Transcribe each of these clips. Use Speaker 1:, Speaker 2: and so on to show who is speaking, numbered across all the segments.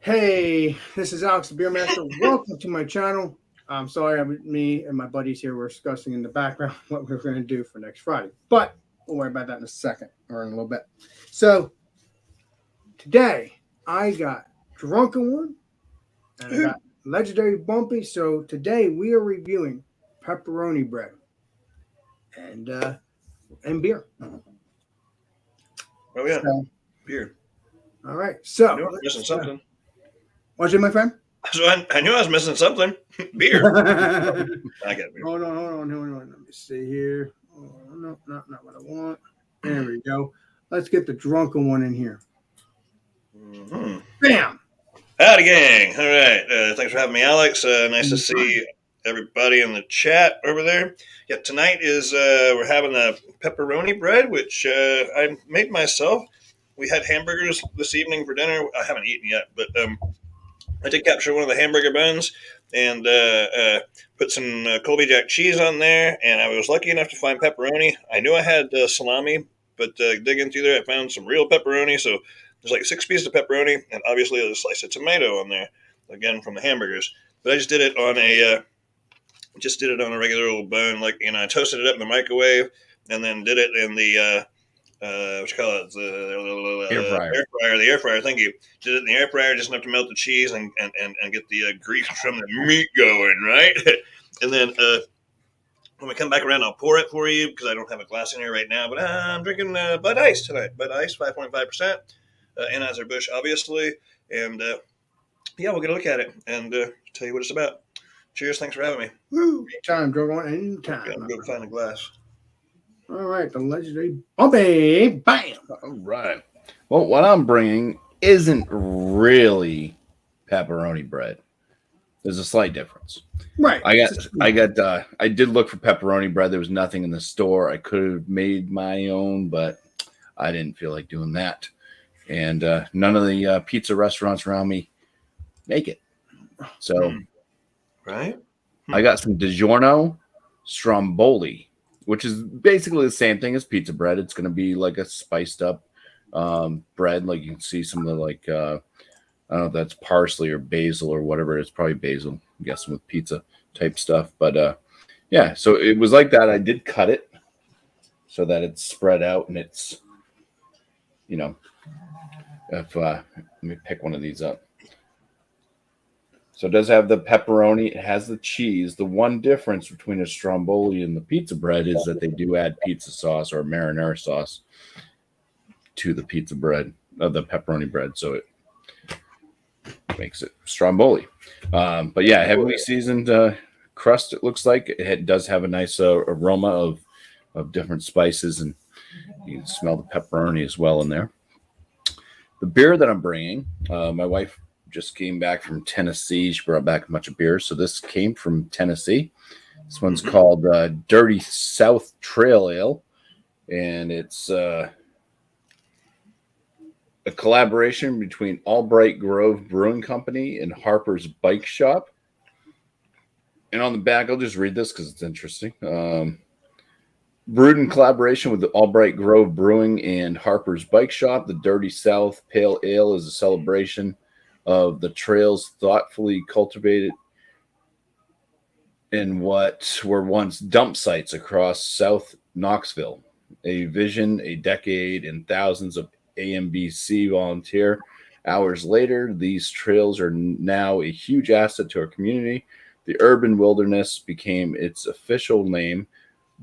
Speaker 1: Hey, this is Alex the Beer Master. Welcome to my channel. I'm sorry, me and my buddies here were discussing in the background what we're going to do for next Friday, but we'll worry about that in a second or in a little bit. So today I got Drunken One and I got Legendary Bumpy. So today we are reviewing pepperoni bread and beer.
Speaker 2: Oh yeah,
Speaker 1: So
Speaker 2: beer.
Speaker 1: all right,
Speaker 2: I
Speaker 1: so
Speaker 2: knew I was missing
Speaker 1: let's
Speaker 2: something.
Speaker 1: what's it, my friend?
Speaker 2: So I knew I was missing something. Beer. I got beer.
Speaker 1: Hold on. Let me see here. Oh, no, not what I want. There we go. Let's get the drunken one in here.
Speaker 2: Mm-hmm.
Speaker 1: Bam.
Speaker 2: Howdy, gang. All right. Thanks for having me, Alex. Nice to
Speaker 1: Anytime.
Speaker 2: see everybody in the chat over there. Yeah, tonight is we're having a pepperoni bread, which I made myself. We had hamburgers this evening for dinner. I haven't eaten yet, but I did capture one of the hamburger buns and put some Colby Jack cheese on there. And I was lucky enough to find pepperoni. I knew I had salami, but digging through there, I found some real pepperoni. So there's like 6 pieces of pepperoni and obviously a slice of tomato on there, again from the hamburgers. But I just did it on a regular old bun, like I toasted it up in the microwave and then did it in the what you call it,
Speaker 3: Air
Speaker 2: the
Speaker 3: fryer.
Speaker 2: air fryer. The air fryer. Thank you. Did it in the air fryer just enough to melt the cheese and get the grease from the meat going, right? And then when we come back around, I'll pour it for you because I don't have a glass in here right now. But I'm drinking Bud Ice tonight. Bud Ice, 5.5%. Anheuser Busch, obviously. And yeah, we'll get a look at it and tell you what it's about. Cheers. Thanks for having me. Woo.
Speaker 1: Anytime, drunken one.
Speaker 2: Okay,
Speaker 1: Anytime.
Speaker 2: I'm going to find a glass.
Speaker 1: All right, the legendary Bumpy. Bam.
Speaker 3: All right. Well, what I'm bringing isn't really pepperoni bread. There's a slight difference.
Speaker 1: Right.
Speaker 3: I did look for pepperoni bread. There was nothing in the store. I could have made my own, but I didn't feel like doing that. And none of the pizza restaurants around me make it. So
Speaker 2: Right?
Speaker 3: I got some DiGiorno Stromboli, which is basically the same thing as pizza bread. It's going to be like a spiced up bread. Like you can see some of the I don't know if that's parsley or basil or whatever. It's probably basil, I'm guessing with pizza type stuff. But yeah, so it was like that. I did cut it so that it's spread out and it's, you know, if let me pick one of these up. So it does have the pepperoni. It has the cheese. The one difference between a stromboli and the pizza bread is that they do add pizza sauce or marinara sauce to the pizza bread, the pepperoni bread. So it makes it stromboli. But yeah, heavily seasoned crust. It looks like does have a nice aroma of different spices, and you can smell the pepperoni as well in there. The beer that I'm bringing, my wife just came back from Tennessee. She brought back a bunch of beers. So this came from Tennessee. This one's called Dirty South Trail Ale. And it's a collaboration between Albright Grove Brewing Company and Harper's Bike Shop. And on the back, I'll just read this because it's interesting. Brewed in collaboration with the Albright Grove Brewing and Harper's Bike Shop, the Dirty South Pale Ale is a celebration of the trails thoughtfully cultivated in what were once dump sites across South Knoxville. A vision, a decade, and thousands of AMBC volunteer hours later, these trails are now a huge asset to our community. The urban wilderness became its official name,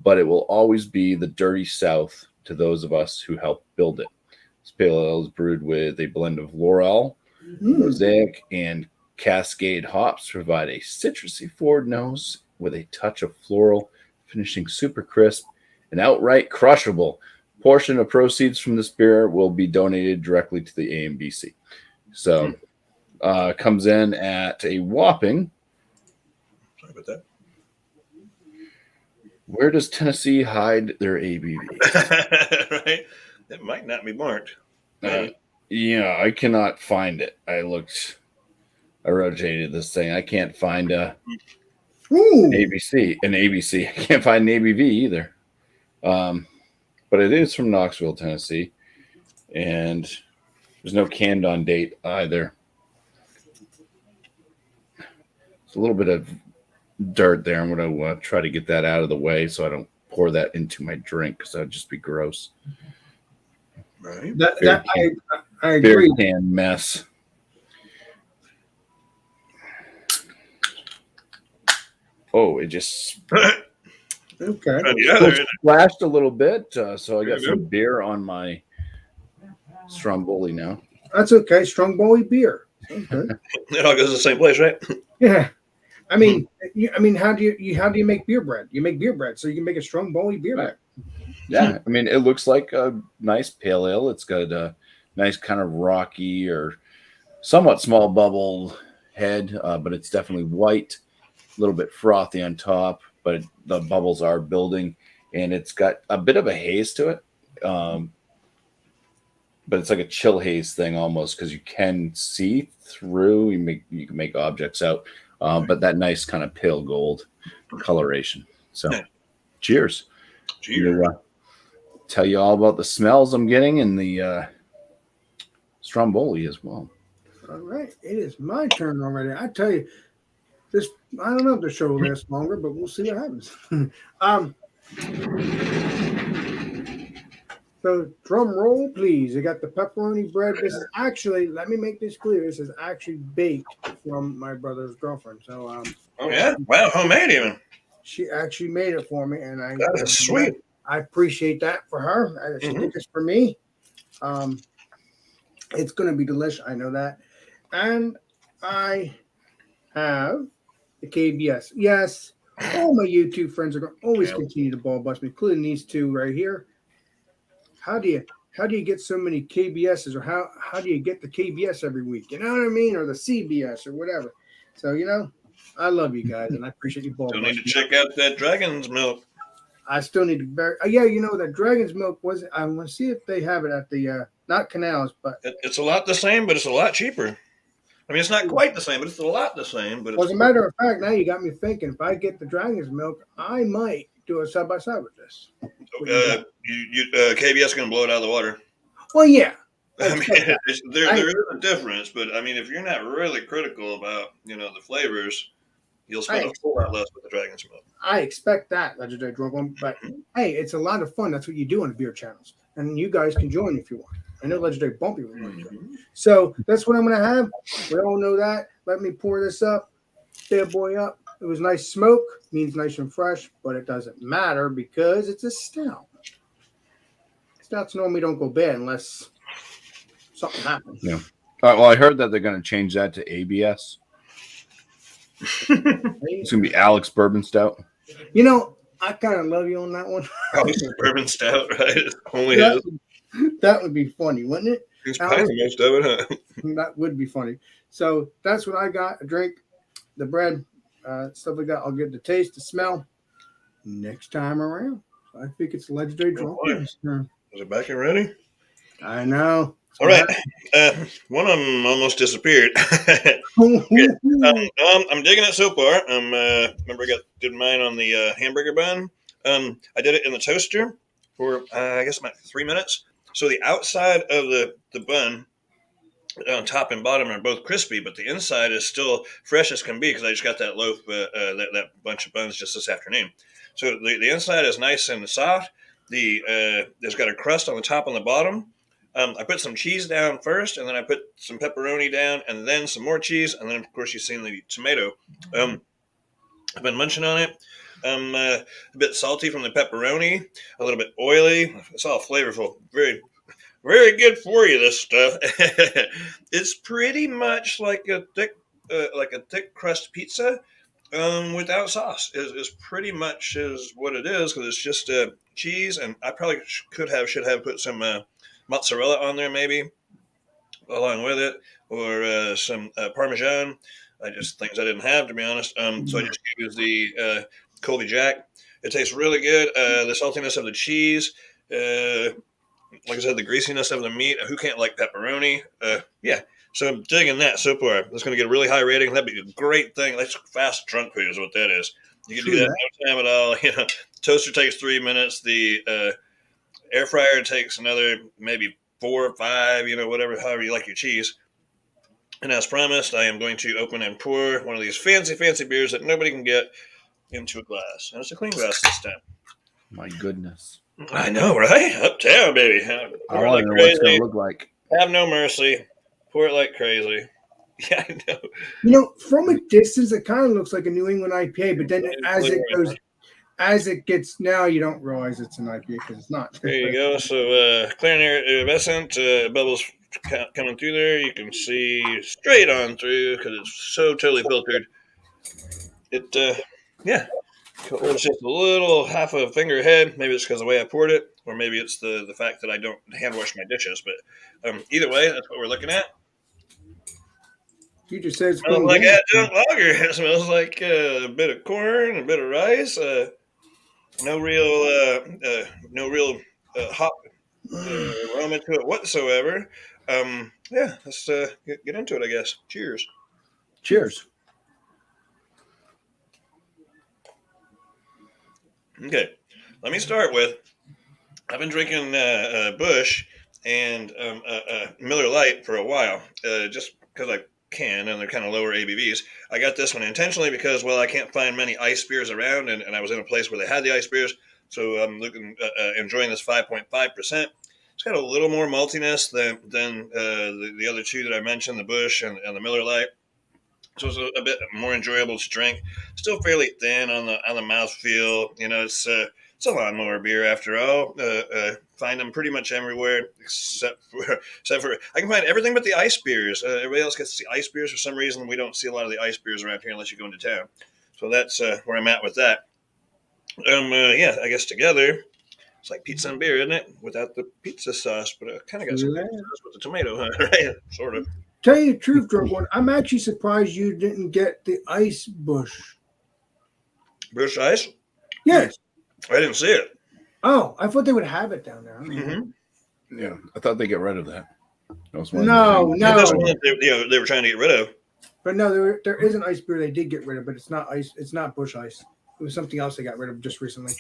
Speaker 3: but it will always be the Dirty South to those of us who helped build it. This pale ale is brewed with a blend of Laurel, Mosaic, and Cascade hops to provide a citrusy forward nose with a touch of floral, finishing super crisp and outright crushable. Portion of proceeds from this beer will be donated directly to the AMBC. So comes in at a whopping.
Speaker 2: Sorry about that.
Speaker 3: Where does Tennessee hide their ABV?
Speaker 2: Right? It might not be marked.
Speaker 3: Yeah, I cannot find it. I rotated this thing. I can't find an ABC. I can't find an ABV either. But it is from Knoxville, Tennessee, and there's no canned on date either. a little bit of dirt there. I'm going to try to get that out of the way so I don't pour that into my drink because that would just be gross.
Speaker 2: Right.
Speaker 1: I agree.
Speaker 3: Beer can mess. Oh, it just
Speaker 1: Okay.
Speaker 3: splashed a little bit, so I got some beer on my Stromboli now.
Speaker 1: That's okay. Stromboli beer. Okay.
Speaker 2: It all goes to the same place, right?
Speaker 1: Yeah. I mean, how do you make beer bread? You make beer bread, so you can make a Stromboli beer bread.
Speaker 3: Yeah, I mean, it looks like a nice pale ale. It's got a nice kind of rocky or somewhat small bubble head, but it's definitely white, a little bit frothy on top, but the bubbles are building, and it's got a bit of a haze to it. But it's like a chill haze thing almost because you can see through. You can make objects out, but that nice kind of pale gold coloration. So, cheers. Tell you all about the smells I'm getting in the Stromboli as well.
Speaker 1: All right, it is my turn already. I tell you, this I don't know if the show will last longer, but we'll see what happens. So drum roll, please. I got the pepperoni bread. This is actually, let me make this clear. This is actually baked from my brother's girlfriend. So
Speaker 2: oh yeah, wow, homemade even.
Speaker 1: She actually made it for me, and
Speaker 2: that is sweet.
Speaker 1: I appreciate that for her. She did this for me. It's going to be delicious. I know that. And I have the KBS. Yes, all my YouTube friends are going to always continue to ball bust me, including these two right here. How do you get so many KBSs, or how do you get the KBS every week? You know what I mean? Or the CBS or whatever. So, I love you guys, and I appreciate you ball busting.
Speaker 2: Still need to check out that dragon's milk.
Speaker 1: I still need to that dragon's milk I want to see if they have it at the not Canals, but
Speaker 2: it's a lot the same, but it's a lot cheaper. I mean, it's not quite the same, but it's a lot the same. But
Speaker 1: as a matter of fact, now you got me thinking. If I get the dragon's milk, I might do a side by side with this.
Speaker 2: KBS is going to blow it out of the water.
Speaker 1: Well, yeah.
Speaker 2: I mean, there is a difference, but I mean, if you're not really critical about the flavors, you'll spend a whole lot less with the dragon's milk.
Speaker 1: I expect that, Legendary Drunk One, but hey, it's a lot of fun. That's what you do on the beer channels, and you guys can join if you want. I know Legendary Bumpy would like to. So that's what I'm going to have. We all know that. Let me pour this up, bad boy up. It was nice smoke, means nice and fresh, but it doesn't matter because it's a stout. Stouts normally don't go bad unless something happens.
Speaker 3: Yeah. Well, I heard that they're going to change that to ABS. It's going to be Alex Bourbon Stout.
Speaker 1: I kind of love you on that one.
Speaker 2: Alex Bourbon Stout, right? Only
Speaker 1: that would be funny, wouldn't it?
Speaker 2: He's paying most of it, huh?
Speaker 1: That would be funny. So that's what I got. A drink, the bread, stuff like that. I'll get the taste, the smell next time around. So I think it's Legendary Drunk.
Speaker 2: Is it back and ready?
Speaker 1: I know.
Speaker 2: All right. One of them almost disappeared. I'm digging it so far. Remember I did mine on the hamburger bun. I did it in the toaster for, I guess, about 3 minutes. So the outside of the bun, on top and bottom, are both crispy, but the inside is still fresh as can be because I just got that loaf, that bunch of buns just this afternoon. So the inside is nice and soft. There's got a crust on the top and the bottom. I put some cheese down first, and then I put some pepperoni down, and then some more cheese, and then, of course, you've seen the tomato. I've been munching on it. A bit salty from the pepperoni, a little bit oily. It's all flavorful. Very, very good for you, this stuff. It's pretty much like a thick crust pizza without sauce. Is pretty much is what it is because it's just cheese, and I probably should have put some mozzarella on there maybe along with it, or some Parmesan. Things I didn't have, to be honest. So I just used the Colby Jack. It tastes really good. The saltiness of the cheese, like I said, the greasiness of the meat. Who can't like pepperoni? Yeah. So I'm digging that so far. That's going to get a really high rating. That'd be a great thing. That's fast drunk food is what that is. You can do that no time at all. Toaster takes 3 minutes. The air fryer takes another maybe 4 or 5, whatever, however you like your cheese. And as promised, I am going to open and pour one of these fancy, fancy beers that nobody can get into a glass. And it's a clean glass this time.
Speaker 3: My goodness.
Speaker 2: I know, right? Uptown, baby.
Speaker 3: I
Speaker 2: Pour it
Speaker 3: want
Speaker 2: like
Speaker 3: to know what it's going
Speaker 2: crazy.
Speaker 3: to look like.
Speaker 2: Have no mercy. Pour it like crazy. Yeah, I know.
Speaker 1: You know, from a distance, it kind of looks like a New England IPA, but then as it gets now, you don't realize it's an IPA because it's not.
Speaker 2: There you go. So, clear and iridescent, bubbles coming through there. You can see straight on through because it's so totally filtered. It, yeah. It's just a little half a finger ahead. Maybe it's because of the way I poured it, or maybe it's the fact that I don't hand wash my dishes. But either way, that's what we're looking at.
Speaker 1: You just said it's
Speaker 2: Smells like adjunct lager. It smells like a bit of corn, a bit of rice. No real hop aroma to it whatsoever. Yeah, let's get into it, I guess. Cheers.
Speaker 3: Cheers.
Speaker 2: Okay, let me start with, I've been drinking Busch and Miller Lite for a while, just because I can, and they're kind of lower ABVs. I got this one intentionally because, well, I can't find many ice beers around, and I was in a place where they had the ice beers, so I'm enjoying this 5.5%. It's got a little more maltiness than the other two that I mentioned, the Busch and the Miller Lite. So it's a bit more enjoyable to drink. Still fairly thin on the mouthfeel. You know, it's a lawnmower beer after all. Find them pretty much everywhere except for I can find everything but the ice beers. Everybody else gets the ice beers for some reason. We don't see a lot of the ice beers around here unless you go into town. So that's where I'm at with that. Yeah, I guess together it's like pizza and beer, isn't it? Without the pizza sauce, but I kind of got some pizza sauce with the tomato, right? Sort of.
Speaker 1: Tell you the truth, Drunk One, I'm actually surprised you didn't get the ice Busch.
Speaker 2: Busch ice?
Speaker 1: Yes.
Speaker 2: I didn't see it.
Speaker 1: Oh, I thought they would have it down there.
Speaker 2: Mm-hmm.
Speaker 3: Yeah, I thought they get rid of that.
Speaker 1: No.
Speaker 2: That's one that they were trying to get rid of.
Speaker 1: But no, there is an ice beer they did get rid of, but it's not ice. It's not Busch Ice. It was something else they got rid of just recently.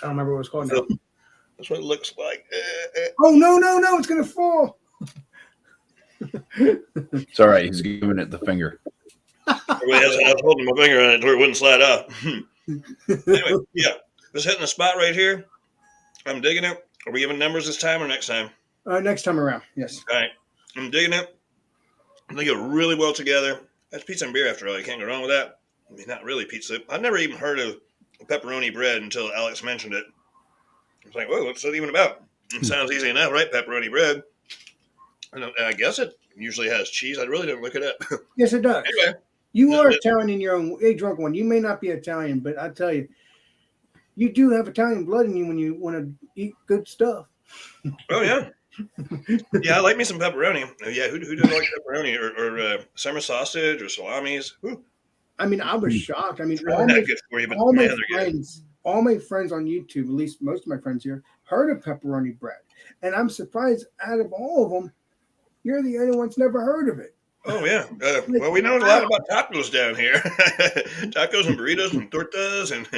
Speaker 1: I don't remember what it was called now.
Speaker 2: That's what it looks like.
Speaker 1: Oh no! It's gonna fall.
Speaker 3: It's all right. He's giving it the finger.
Speaker 2: I was holding my finger on it where it wouldn't slide off. Anyway, yeah, just hitting the spot right here. I'm digging it. Are we giving numbers this time or next time?
Speaker 1: Next time around, yes.
Speaker 2: All right, I'm digging it. They go really well together. That's pizza and beer after all. You can't go wrong with that. I mean, not really pizza. I've never even heard of pepperoni bread until Alex mentioned it. I was like, whoa, what's that even about? It sounds easy enough, right? Pepperoni bread. I guess it usually has cheese. I really didn't look it up.
Speaker 1: Yes, it does.
Speaker 2: Anyway.
Speaker 1: You are Italian in your own. Hey, Drunk One, you may not be Italian, but I tell you, you do have Italian blood in you when you want to eat good stuff.
Speaker 2: Oh, yeah. Yeah, I like me some pepperoni. Yeah, who doesn't like pepperoni or summer sausage or salamis? Ooh.
Speaker 1: I mean, I was shocked. I mean, all my friends on YouTube, at least most of my friends here, heard of pepperoni bread. And I'm surprised out of all of them, you're the only one's never heard of it.
Speaker 2: Oh, yeah. Well, we know a lot about tacos down here. Tacos and burritos and tortas and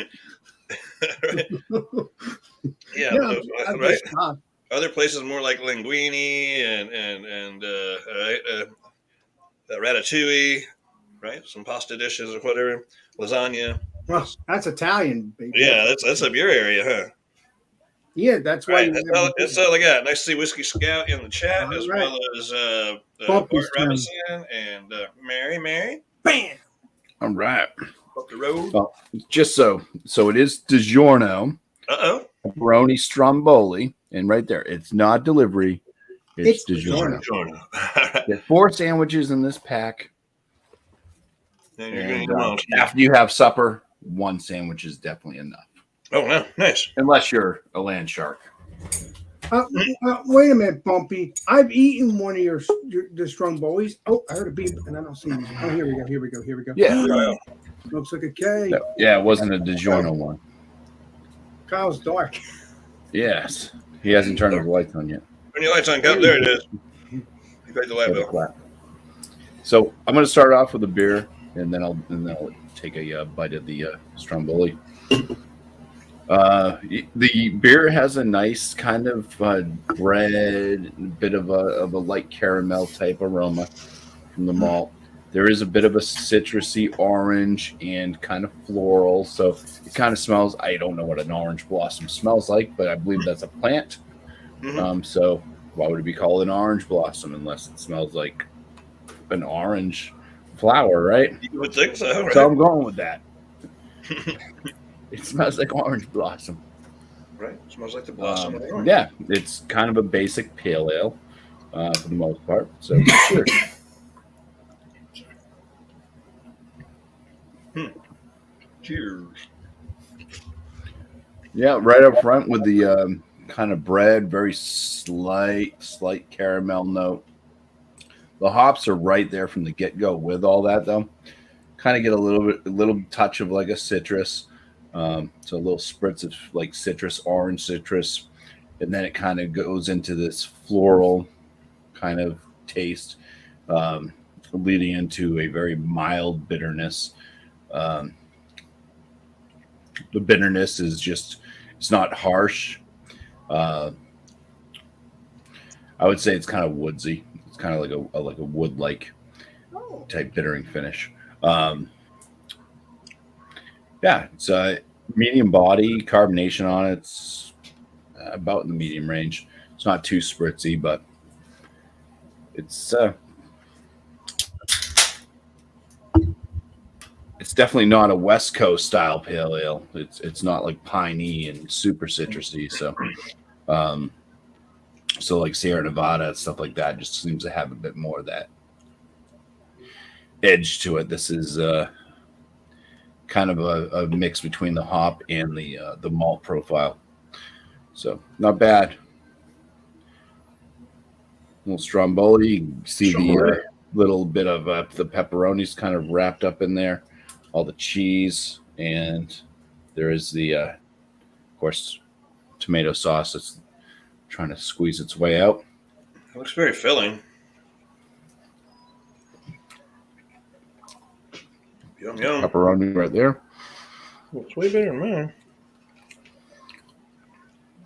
Speaker 2: yeah, right. Other places more like linguine and ratatouille, right? Some pasta dishes or whatever, lasagna.
Speaker 1: Well, that's Italian, baby.
Speaker 2: Yeah, that's up your area, huh?
Speaker 1: Yeah, that's why.
Speaker 2: Right. That's all I got. Nice to see Whiskey Scout in the chat, as well as Bart Robinson and Mary.
Speaker 1: Bam!
Speaker 3: All right.
Speaker 2: Up the road.
Speaker 3: Well, just so it is DiGiorno. Pepperoni Stromboli, and right there, it's not delivery. It's DiGiorno. There's 4 sandwiches in this pack. And, after you have supper, 1 sandwich is definitely enough.
Speaker 2: Oh, no. Nice.
Speaker 3: Unless you're a land shark.
Speaker 1: Wait a minute, Bumpy. I've eaten one of the Strombolis. Oh, I heard a beep, and I don't see anything. Oh, here we go.
Speaker 3: Yeah.
Speaker 1: Looks like a K.
Speaker 3: Yeah, it wasn't a DiGiorno one.
Speaker 1: Kyle's dark.
Speaker 3: Yes. He hasn't turned his lights on yet.
Speaker 2: Turn your lights on, Cal. There it is. You paid the light bill.
Speaker 3: So I'm going to start off with a beer, and then I'll take a bite of the Stromboli. The beer has a nice kind of bread, bit of a light caramel type aroma. from the malt. There is a bit of a citrusy orange and kind of floral. So it kind of smells. I don't know what an orange blossom smells like, but I believe that's a plant.
Speaker 2: Mm-hmm.
Speaker 3: So why would it be called an orange blossom unless it smells like an orange flower, right?
Speaker 2: You would think so, right?
Speaker 3: So I'm going with that. It smells like orange blossom.
Speaker 2: Right. Smells like the blossom of the orange.
Speaker 3: Yeah, it's kind of a basic pale ale for the most part. So cheers.
Speaker 2: Cheers.
Speaker 3: Yeah, right up front with the kind of bread, very slight caramel note. The hops are right there from the get-go with all that, though. Kind of get a little touch of like a citrus. So a little spritz of like citrus, orange citrus. And then it kind of goes into this floral kind of taste, leading into a very mild bitterness. The bitterness is it's not harsh. I would say it's kind of woodsy. It's kind of like a wood-like type bittering finish. Yeah, it's a medium body, carbonation on it. It's about in the medium range. It's not too spritzy, but it's definitely not a West Coast style pale ale. It's not like piney and super citrusy. So like Sierra Nevada and stuff like that just seems to have a bit more of that edge to it. This is kind of a mix between the hop and the malt profile. So not bad. A little stromboli. You can see the little bit of the pepperonis kind of wrapped up in there. All the cheese, and there is the, of course, tomato sauce that's trying to squeeze its way out.
Speaker 2: It looks very filling. Yum, yum.
Speaker 3: Pepperoni right there.
Speaker 2: It's way better than mine.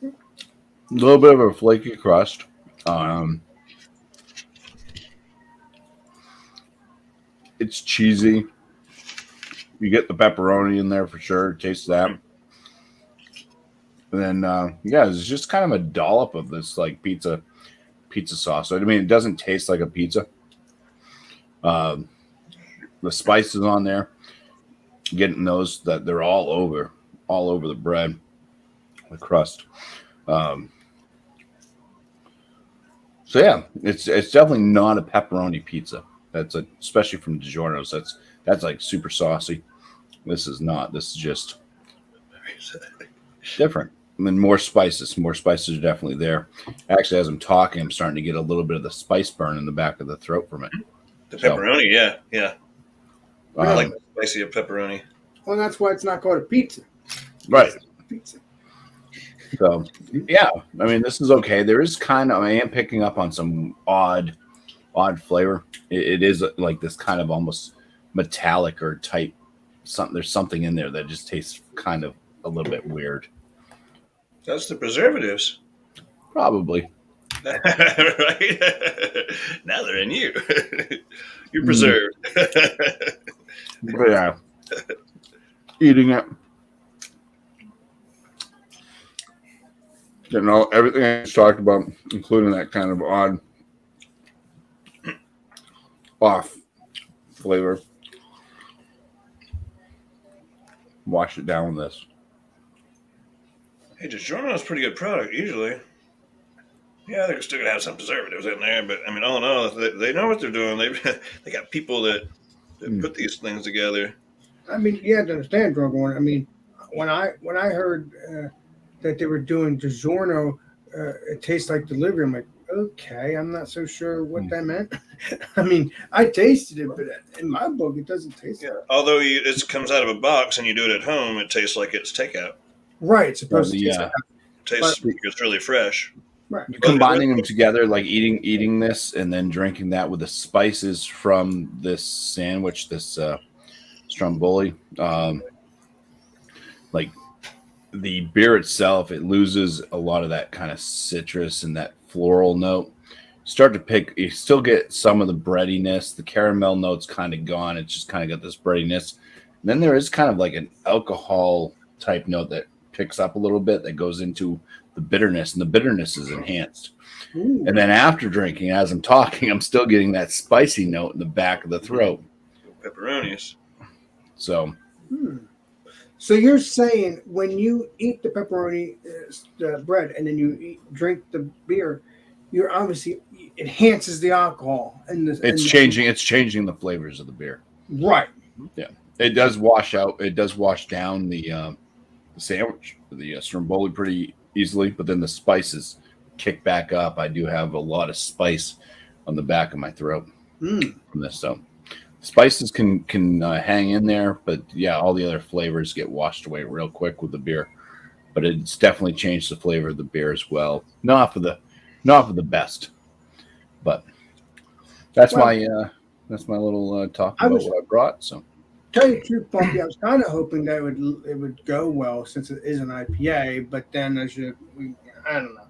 Speaker 3: A little bit of a flaky crust. It's cheesy. You get the pepperoni in there for sure. Taste that. And then, it's just kind of a dollop of this like pizza sauce. I mean, it doesn't taste like a pizza. The spices on there, getting those that they're all over the bread, the crust. So yeah, it's definitely not a pepperoni pizza. That's especially from DiGiorno's. That's like super saucy. This is not. This is just different. And then more spices. More spices are definitely there. Actually, as I'm talking, I'm starting to get a little bit of the spice burn in the back of the throat from it.
Speaker 2: The pepperoni, yeah. I like
Speaker 3: Um,
Speaker 2: the spicy of pepperoni.
Speaker 1: Well, that's why it's not called a pizza.
Speaker 3: right.
Speaker 1: It's a pizza.
Speaker 3: So yeah, I mean, this is okay. There is I am picking up on some odd flavor. It is like this kind of almost metallic or type something. There's something in there that just tastes kind of a little bit weird.
Speaker 2: That's the preservatives.
Speaker 3: Probably.
Speaker 2: Right? Now they're in you. You're preserved.
Speaker 3: But yeah, eating it. You know, everything I just talked about, including that kind of off flavor. Wash it down with this.
Speaker 2: Hey, DiGiorno's a pretty good product usually. Yeah, they're still gonna have some preservatives in there, but I mean, all in all, they know what they're doing. They got people that put these things together.
Speaker 1: I mean, you have to understand, drug one. I mean, when I heard that they were doing DiGiorno, it tastes like delivery. I'm like, okay, I'm not so sure what that meant. I mean, I tasted it, but in my book, it doesn't taste.
Speaker 2: Yeah. Although it comes out of a box and you do it at home, it tastes like it's takeout.
Speaker 1: Right, it's supposed to taste
Speaker 3: Yeah.
Speaker 1: like
Speaker 2: It tastes like it's really fresh.
Speaker 1: right.
Speaker 3: Combining them together, like eating this and then drinking that with the spices from this sandwich, this stromboli, like the beer itself, it loses a lot of that kind of citrus and that floral note, start to pick. You still get some of the breadiness. The caramel note's kind of gone. It's just kind of got this breadiness. And then there is kind of like an alcohol type note that picks up a little bit that goes into the bitterness, and the bitterness is enhanced.
Speaker 1: Ooh.
Speaker 3: And then after drinking, as I'm talking, I'm still getting that spicy note in the back of the throat.
Speaker 2: Pepperonis.
Speaker 3: So,
Speaker 1: So you're saying when you eat the pepperoni bread and then drink the beer, you're obviously enhances the alcohol and
Speaker 3: it's changing the flavors of the beer.
Speaker 1: Right.
Speaker 3: Yeah, it does wash out. It does wash down the sandwich, the stromboli pretty easily, but then the spices kick back up. I do have a lot of spice on the back of my throat from this. So spices can hang in there, but yeah, all the other flavors get washed away real quick with the beer. But it's definitely changed the flavor of the beer as well. Not for the best, but that's my little talk about what I brought. So,
Speaker 1: tell you the truth, Bumpy, I was kind of hoping that it would go well since it is an IPA. But then I don't know.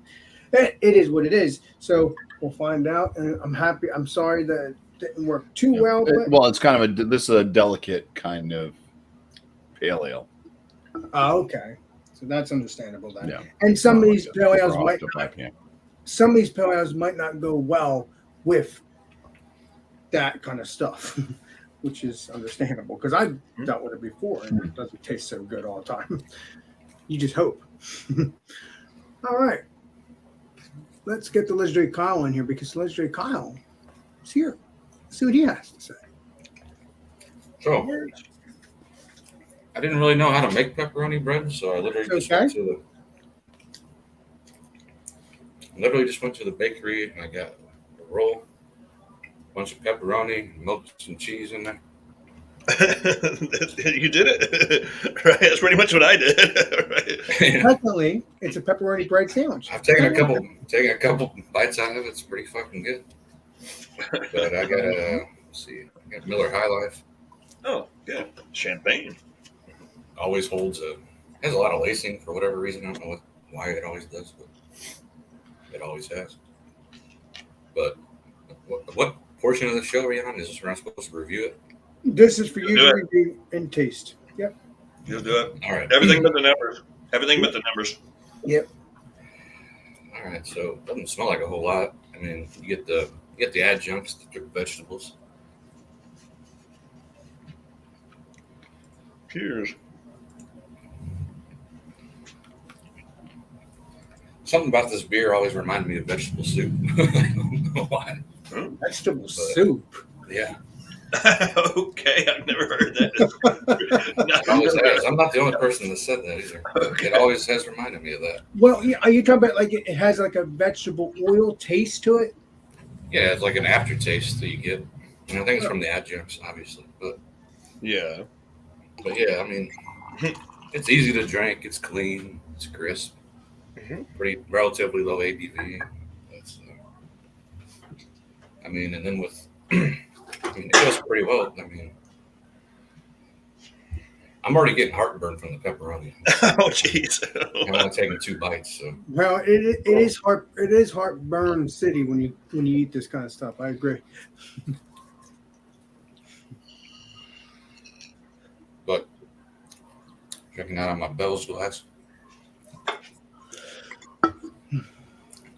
Speaker 1: It is what it is. So we'll find out. And I'm happy. I'm sorry that it didn't work too well. But
Speaker 3: it's kind of this is a delicate kind of pale ale.
Speaker 1: Oh, okay. So that's understandable then.
Speaker 3: Yeah.
Speaker 1: And some of these pale ales might not go well with that kind of stuff, which is understandable because I've dealt with it before and it doesn't taste so good all the time. You just hope. All right. Let's get the Legendary Kyle in here because Legendary Kyle is here. Let's see what he has to say.
Speaker 4: So, I didn't really know how to make pepperoni bread, so I literally just went to the bakery and I got a roll, a bunch of pepperoni, melted some cheese in there.
Speaker 2: You did it, right? That's pretty much what I did. Right?
Speaker 1: Technically, it's a pepperoni bread sandwich.
Speaker 4: I've taken a couple bites out of it. It's pretty fucking good. But I got I got Miller High Life.
Speaker 2: Oh, good. Champagne.
Speaker 4: Always has a lot of lacing for whatever reason. I don't know why it always does, but it always has. But what portion of the show are we on? Is this where I'm supposed to review it?
Speaker 1: This is for you to review and taste. Yep.
Speaker 2: You'll do it.
Speaker 4: All right.
Speaker 2: Everything but the numbers. Everything but the numbers.
Speaker 1: Yep.
Speaker 4: All right. So it doesn't smell like a whole lot. I mean, you get the adjuncts, the vegetables.
Speaker 2: Cheers.
Speaker 4: Something about this beer always reminded me of vegetable soup. I don't know why.
Speaker 1: Vegetable soup.
Speaker 4: Yeah.
Speaker 2: Okay, I've never heard that.
Speaker 4: It always has. I'm not the only person that said that either. Okay. It always has reminded me of that.
Speaker 1: Well, are you talking about like it has like a vegetable oil taste to it?
Speaker 4: Yeah, it's like an aftertaste that you get. And I think it's from the adjuncts, obviously. But
Speaker 2: Yeah.
Speaker 4: yeah, I mean, it's easy to drink. It's clean. It's crisp. Pretty relatively low ABV. That's, I mean, and then with, it goes pretty well. I mean, I'm already getting heartburn from the pepperoni.
Speaker 2: Oh, jeez.
Speaker 4: I'm only taking 2 bites, so.
Speaker 1: Well, it is heartburn city when you eat this kind of stuff. I agree.
Speaker 4: But drinking out of my Bell's glass.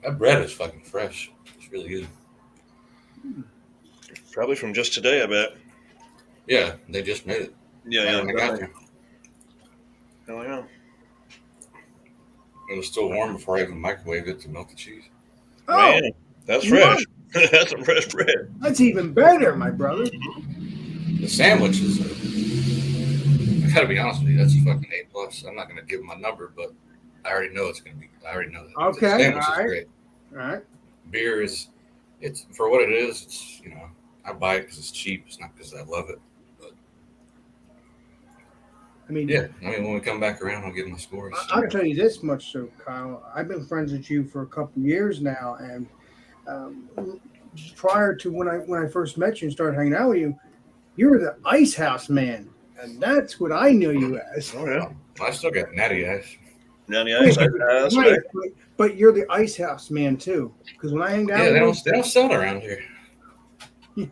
Speaker 4: That bread is fucking fresh. It's really good.
Speaker 2: Probably from just today, I bet.
Speaker 4: Yeah, they just made it.
Speaker 2: Yeah.
Speaker 4: When I got there.
Speaker 2: Hell yeah.
Speaker 4: It was still warm before I even microwaved it to melt the cheese.
Speaker 1: Oh,
Speaker 2: Man, that's fresh. That's some fresh bread.
Speaker 1: that's even better, my brother.
Speaker 4: The sandwich is, I gotta be honest with you, that's a fucking A+. I'm not gonna give my number, but I already know it's gonna be. I already know that.
Speaker 1: Okay,
Speaker 4: the sandwich
Speaker 1: all right.
Speaker 4: is great.
Speaker 1: All right.
Speaker 4: Beer it's for what it is. It's I buy it because it's cheap. It's not because I love it. But
Speaker 1: I mean,
Speaker 4: yeah. I mean, when we come back around, I'll give my scores.
Speaker 1: I'll tell you this much, so Kyle. I've been friends with you for a couple of years now, and prior to when I first met you and started hanging out with you, you were the Ice House man, and that's what I knew you as.
Speaker 2: Oh, yeah.
Speaker 4: I still got natty ass.
Speaker 2: Down the ice. That's
Speaker 1: Right,
Speaker 2: right.
Speaker 1: but you're the ice house man too. Because when I hang out,
Speaker 4: Yeah, they
Speaker 1: with
Speaker 4: don't sell it around here.
Speaker 1: you,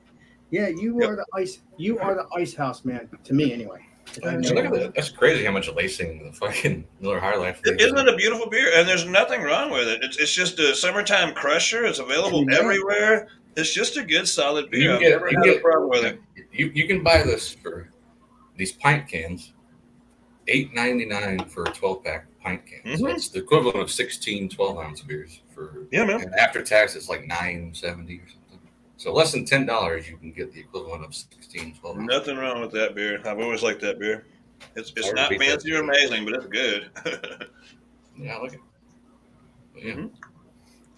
Speaker 1: yeah, you
Speaker 2: Yep.
Speaker 1: are the ice. You are the ice house man to me, anyway. If I
Speaker 4: Man,
Speaker 1: know
Speaker 4: look at
Speaker 1: you.
Speaker 4: that. That's crazy how much lacing the fucking Miller High Life leaves.
Speaker 2: Isn't it a beautiful beer? And there's nothing wrong with it. It's just a summertime crusher. It's available
Speaker 1: Yeah.
Speaker 2: everywhere. It's just a good, solid beer. I've
Speaker 4: You
Speaker 2: never
Speaker 4: can
Speaker 2: had
Speaker 4: get
Speaker 2: a problem with it.
Speaker 4: you can buy this for these pint cans, $8.99 for a 12-pack pint can. So
Speaker 2: Mhm.
Speaker 4: it's the equivalent of 16 12-ounce beers for
Speaker 2: Yeah, man.
Speaker 4: and after tax it's like $9.70 or something. So less than $10 you can get the equivalent of 16 12-ounce.
Speaker 2: Nothing wrong with that beer. I've always liked that beer. It's
Speaker 4: Hard to
Speaker 2: not
Speaker 4: beat that.
Speaker 2: fancy or amazing, but it's good.
Speaker 4: Yeah, I like it. But yeah.
Speaker 2: Mhm.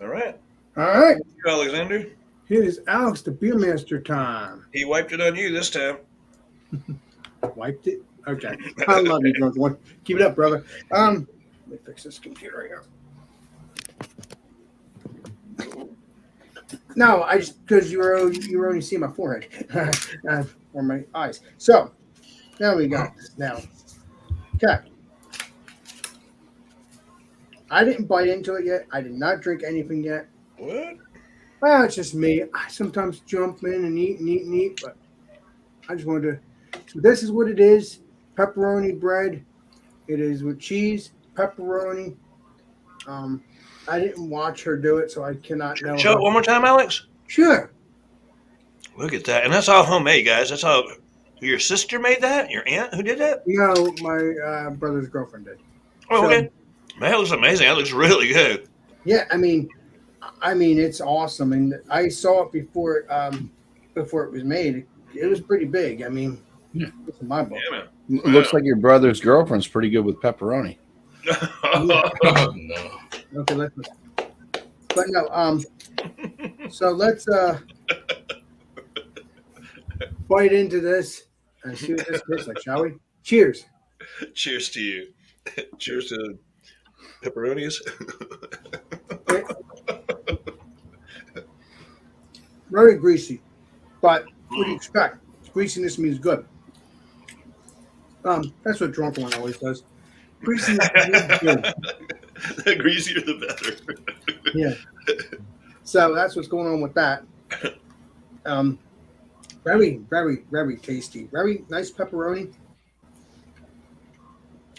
Speaker 2: All right.
Speaker 1: All right,
Speaker 2: Alexander,
Speaker 1: here's Alex, the beer master time.
Speaker 2: he wiped it on you this time.
Speaker 1: Wiped it. Okay, I love you, drunk one. Keep it up, brother. Let me fix this computer here. No, I just because you were only seeing my forehead or my eyes. So now we got this. Now, okay. I didn't bite into it yet. I did not drink anything yet.
Speaker 2: What?
Speaker 1: Well, it's just me. I sometimes jump in and eat, but I just wanted to. So this is what it is: pepperoni bread. It is with cheese, pepperoni. I didn't watch her do it, so I cannot know.
Speaker 2: Show it one more time, Alex.
Speaker 1: Sure.
Speaker 2: Look at that. And that's all homemade, guys. That's all. Your sister made that? Your aunt who did that?
Speaker 1: No, my brother's girlfriend did.
Speaker 2: Oh,
Speaker 1: So-
Speaker 2: okay. Man, that looks amazing. That looks really good.
Speaker 1: Yeah, I mean, it's awesome, and I saw it before it was made. It was pretty big. I mean,
Speaker 3: Yeah.
Speaker 1: it's in my book.
Speaker 2: Yeah, man.
Speaker 3: It looks like your brother's girlfriend's pretty good with pepperoni.
Speaker 4: Oh, no.
Speaker 1: Okay, but no, so let's bite into this and see what this tastes like, shall we? Cheers.
Speaker 2: Cheers to you. Cheers to pepperonis.
Speaker 1: Very greasy, but what do you expect? Greasiness means good. That's what drunk one always does. Greasiness means good.
Speaker 2: The greasier the better.
Speaker 1: Yeah. So that's what's going on with that. Very, very, very tasty. Very nice pepperoni.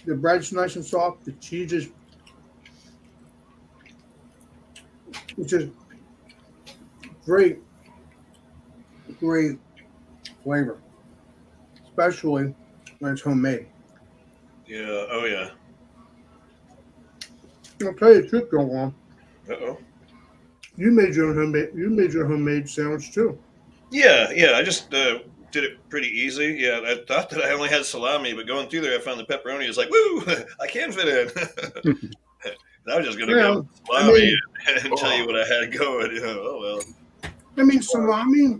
Speaker 1: The bread's nice and soft. The cheese is just great, great flavor, especially when it's homemade.
Speaker 2: Yeah. Oh, yeah.
Speaker 1: I'll tell you the truth, go on.
Speaker 2: Uh-oh.
Speaker 1: You made your homemade sandwich too.
Speaker 2: Yeah. I just did it pretty easy. Yeah, I thought that I only had salami, but going through there, I found the pepperoni. It's like, woo, I can fit in. I was just going to go with salami and tell you what I had going. You know, oh, well.
Speaker 1: I mean, salami,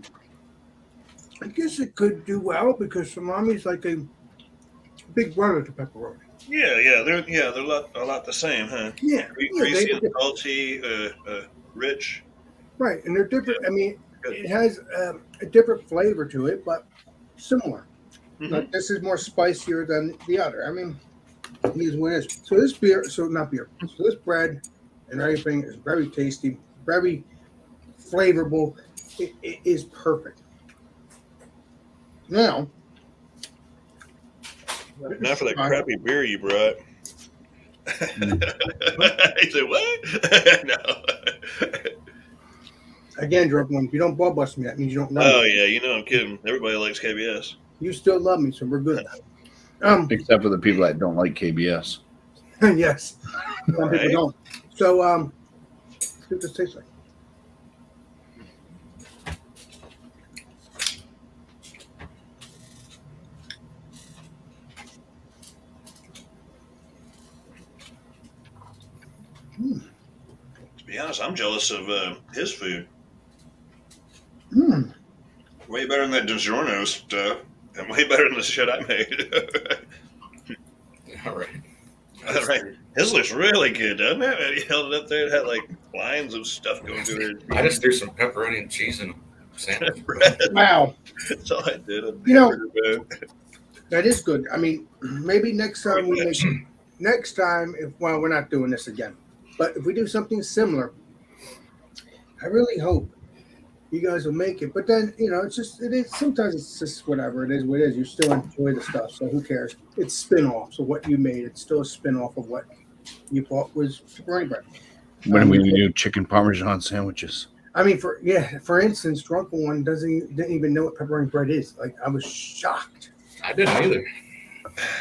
Speaker 1: I guess it could do well because salami is like a big brother to pepperoni.
Speaker 2: Yeah, they're a lot the same, huh?
Speaker 1: Yeah,
Speaker 2: Greasy and salty, rich.
Speaker 1: right, and they're different. I mean, it has a different flavor to it, but similar.
Speaker 2: Mhm.
Speaker 1: Like this is more spicier than the other. I mean, it is what it is. So this beer, so this bread and everything is very tasty, very flavorful. It is perfect. Now,
Speaker 2: Not for that crappy beer you brought. He said, what? No.
Speaker 1: again, drunk one. If you don't ball bust me, that means you don't love
Speaker 2: Oh,
Speaker 1: me.
Speaker 2: yeah, you know I'm kidding. Everybody likes KBS.
Speaker 1: You still love me, so we're good.
Speaker 3: Except for the people that don't like KBS.
Speaker 1: Yes, some
Speaker 2: Right.
Speaker 1: people don't. So, let's see what this tastes like.
Speaker 2: To be honest, I'm jealous of his food.
Speaker 1: Mm.
Speaker 2: Way better than that DiGiorno stuff. And way better than the shit I made.
Speaker 4: All right.
Speaker 2: All right. His looks really good, doesn't it? He held it up there. It had like lines of stuff going through
Speaker 4: I just threw some pepperoni and cheese in a sandwich.
Speaker 2: it.
Speaker 1: Wow,
Speaker 2: That's all I did.
Speaker 1: You know, that is good. I mean, maybe next time we make next time, well, we're not doing this again, but if we do something similar, I really hope you guys will make it. But then, it is sometimes it's just whatever it is. What it is, you still enjoy the stuff, so who cares? It's spin-off. So what you made, it's still a spin-off of what you thought was pepperoni bread.
Speaker 3: When are we going to do chicken parmesan sandwiches?
Speaker 1: I mean, for instance, Drunken One didn't even know what pepperoni bread is. Like, I was shocked.
Speaker 4: I didn't either.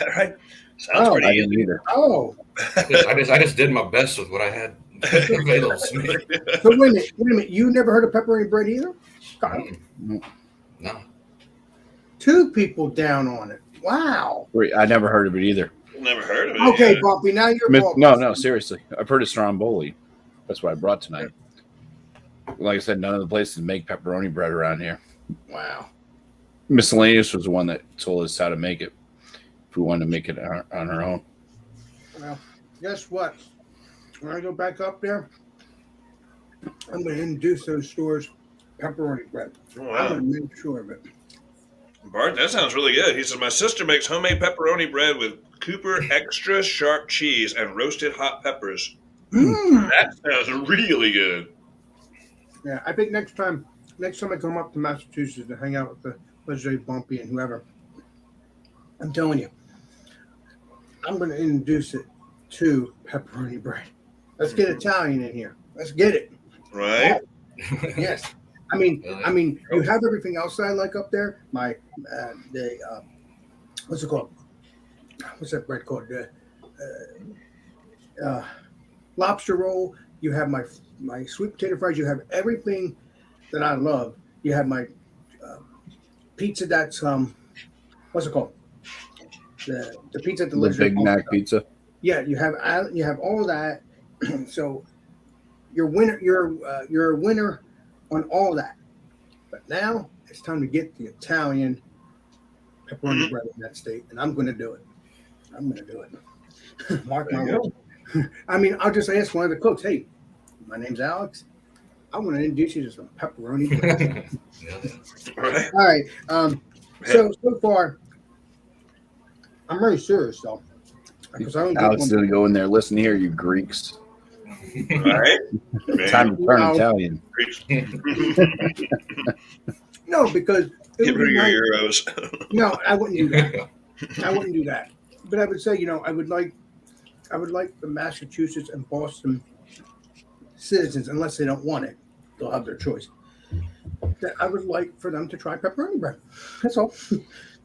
Speaker 2: All right. Sounds
Speaker 1: Oh,
Speaker 2: pretty
Speaker 3: I
Speaker 2: easy.
Speaker 3: didn't either.
Speaker 1: Oh,
Speaker 4: I just did my best with what I had available to me.
Speaker 1: so wait a minute. You never heard of pepperoni bread either? Kyle?
Speaker 4: No.
Speaker 1: 2 people down on it. Wow.
Speaker 3: I never heard of it either.
Speaker 2: Never heard of it.
Speaker 1: Okay,
Speaker 2: yeah.
Speaker 1: Bumpy. Now you're
Speaker 3: No, seriously. I've heard of stromboli. That's what I brought tonight. Like I said, none of the places make pepperoni bread around here.
Speaker 1: Wow.
Speaker 3: Miscellaneous was the one that told us how to make it. If we wanted to make it on our own.
Speaker 1: Well, guess what? When I go back up there, I'm going to introduce those stores pepperoni bread.
Speaker 2: Oh,
Speaker 1: I'm
Speaker 2: wow.
Speaker 1: going to make sure of it.
Speaker 2: Bart, that sounds really good. He says, my sister makes homemade pepperoni bread with Cooper extra sharp cheese and roasted hot peppers.
Speaker 1: Mm.
Speaker 2: That sounds really good.
Speaker 1: Yeah, I think next time I come up to Massachusetts to hang out with the legendary Bumpy and whoever, I'm telling you, I'm going to introduce it to pepperoni bread. Let's get Italian in here. Let's get it.
Speaker 2: Right?
Speaker 1: Yes. I mean, you have everything else that I like up there. What's it called? What's that bread called? Lobster roll. You have my sweet potato fries. You have everything that I love. You have my pizza. That's what's it called? The pizza at the
Speaker 3: The Big Mac pizza.
Speaker 1: Yeah, you have all of that. So you're a winner on all that. But now it's time to get the Italian pepperoni bread in that state, and I'm going to do it. I'm going to do it. Mark my words. I mean, I'll just ask one of the cooks, hey, my name's Alex. I want to introduce you to some pepperoni bread.
Speaker 2: Right.
Speaker 1: All right. So far, I'm very serious, though. Because I don't
Speaker 3: Alex is going to go in there. Listen here, you Greeks.
Speaker 2: Right?
Speaker 3: Time to turn Italian.
Speaker 1: No, because
Speaker 2: Get rid of your euros.
Speaker 1: No, I wouldn't do that. I wouldn't do that. But I would say, I would like the Massachusetts and Boston citizens, unless they don't want it, they'll have their choice. That I would like for them to try pepperoni bread. That's all.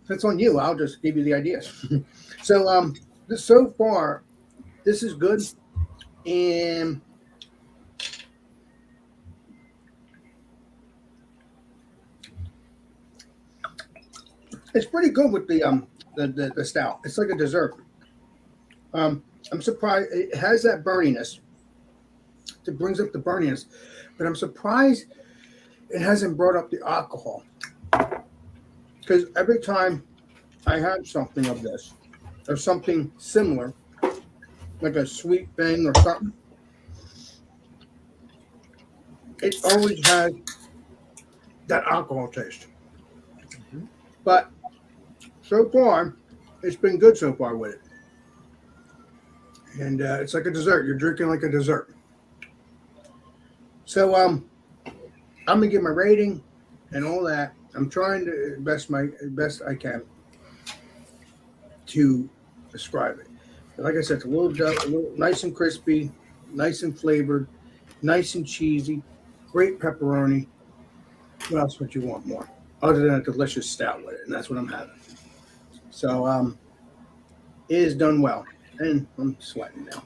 Speaker 1: That's on you. I'll just give you the ideas. So so far, this is good. And it's pretty good with the stout. It's like a dessert. I'm surprised it has that burniness. It brings up the burniness, but I'm surprised it hasn't brought up the alcohol. Because every time I have something of this or something similar, like a sweet thing or something, it always has that alcohol taste. But so far, it's been good so far with it. And it's like a dessert. You're drinking like a dessert. So I'm gonna give my rating and all that. I'm trying to best I can to describe it. But like I said, it's a little nice and crispy, nice and flavored, nice and cheesy, great pepperoni. What else would you want more? Other than a delicious stout with it, and that's what I'm having. So it is done well. And I'm sweating now.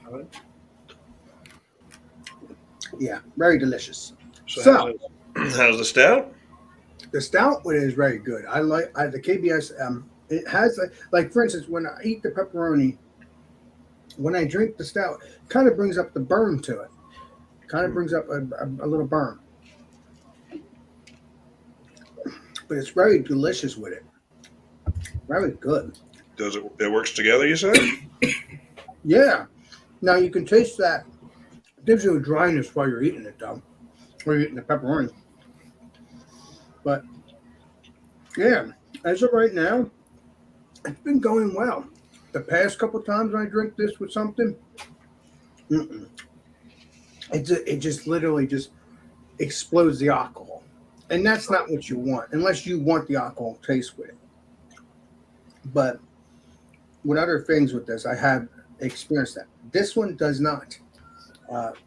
Speaker 1: Yeah, very delicious.
Speaker 2: So how's the stout?
Speaker 1: The stout one is very good. I like the KBS. It has like for instance, when I eat the pepperoni, when I drink the stout, it kind of brings up the burn to it. Kind of brings up a little burn. But it's very delicious with it. Very good.
Speaker 2: Does it works together, you said?
Speaker 1: Yeah. Now you can taste that. It gives you a dryness while you're eating it, though. While you're eating the pepperoni. But yeah, as of right now, it's been going well. the past couple times I drink this with something, it just literally just explodes the alcohol. And that's not what you want, unless you want the alcohol taste with it. But with other things with this, I have experienced that. This one does not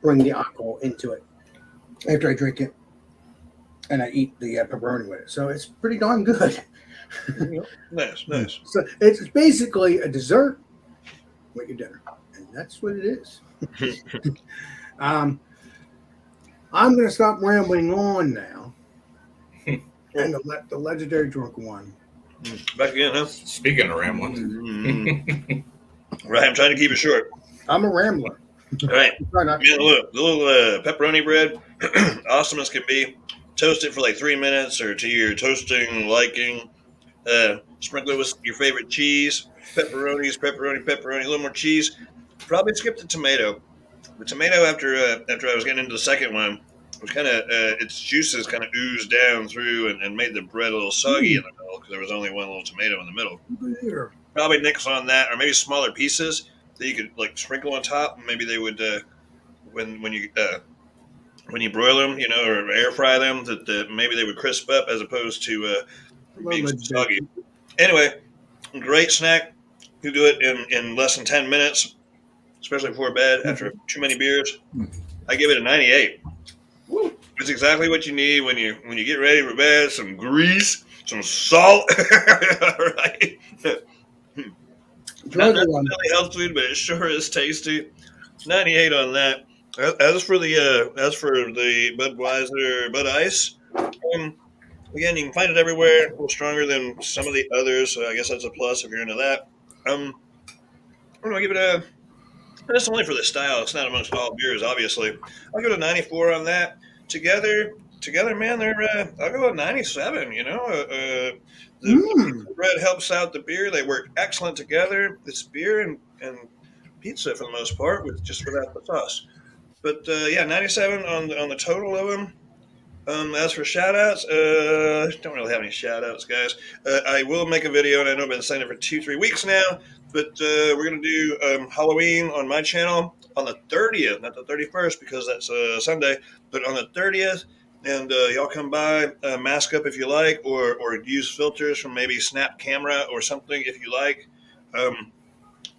Speaker 1: bring the alcohol into it after I drink it and I eat the pepperoni with it. So it's pretty darn good.
Speaker 2: Nice, nice.
Speaker 1: So it's basically a dessert with your dinner. And that's what it is. I'm going to stop rambling on now and let the legendary drunken one.
Speaker 2: Back again, huh?
Speaker 4: Speaking of rambling,
Speaker 2: Right, I'm trying to keep it short.
Speaker 1: I'm a rambler.
Speaker 2: All right.
Speaker 1: Try not to.
Speaker 2: Yeah, look, the little pepperoni bread, awesome as can be. Toast it for like 3 minutes or to your toasting liking. Sprinkle it with your favorite cheese. Pepperoni, a little more cheese. Probably skip the tomato. The tomato after I was getting into the second one, was kind of its juices kind of oozed down through and made the bread a little soggy in the middle because there was only one little tomato in the middle.
Speaker 1: Here.
Speaker 2: Probably nix on that, or maybe smaller pieces that you could like sprinkle on top. Maybe they would when you broil them, or air fry them, that maybe they would crisp up as opposed to being soggy. Anyway, great snack. You do it in less than 10 minutes, especially before bed after too many beers. I give it a 98.
Speaker 1: Woo.
Speaker 2: It's exactly what you need when you get ready for bed. Some grease, some salt, right? Not really health food, but it sure is tasty. 98 on that. As for the Budweiser Bud Ice, again, you can find it everywhere. A little stronger than some of the others, so I guess that's a plus if you're into that. I'm gonna give it a. And it's only for the style. It's not amongst all beers, obviously. I'll give it a 94 on that. Together, man, I'll go a 97. The bread helps out the beer. They work excellent together. It's beer and pizza for the most part, without the sauce. But 97 on the total of them. As for shout-outs, don't really have any shout-outs, guys. I will make a video, and I know I've been saying it for 2-3 weeks now, but we're going to do Halloween on my channel on the 30th, not the 31st because that's Sunday, but on the 30th. And y'all come by, mask up if you like, or use filters from maybe Snap Camera or something if you like.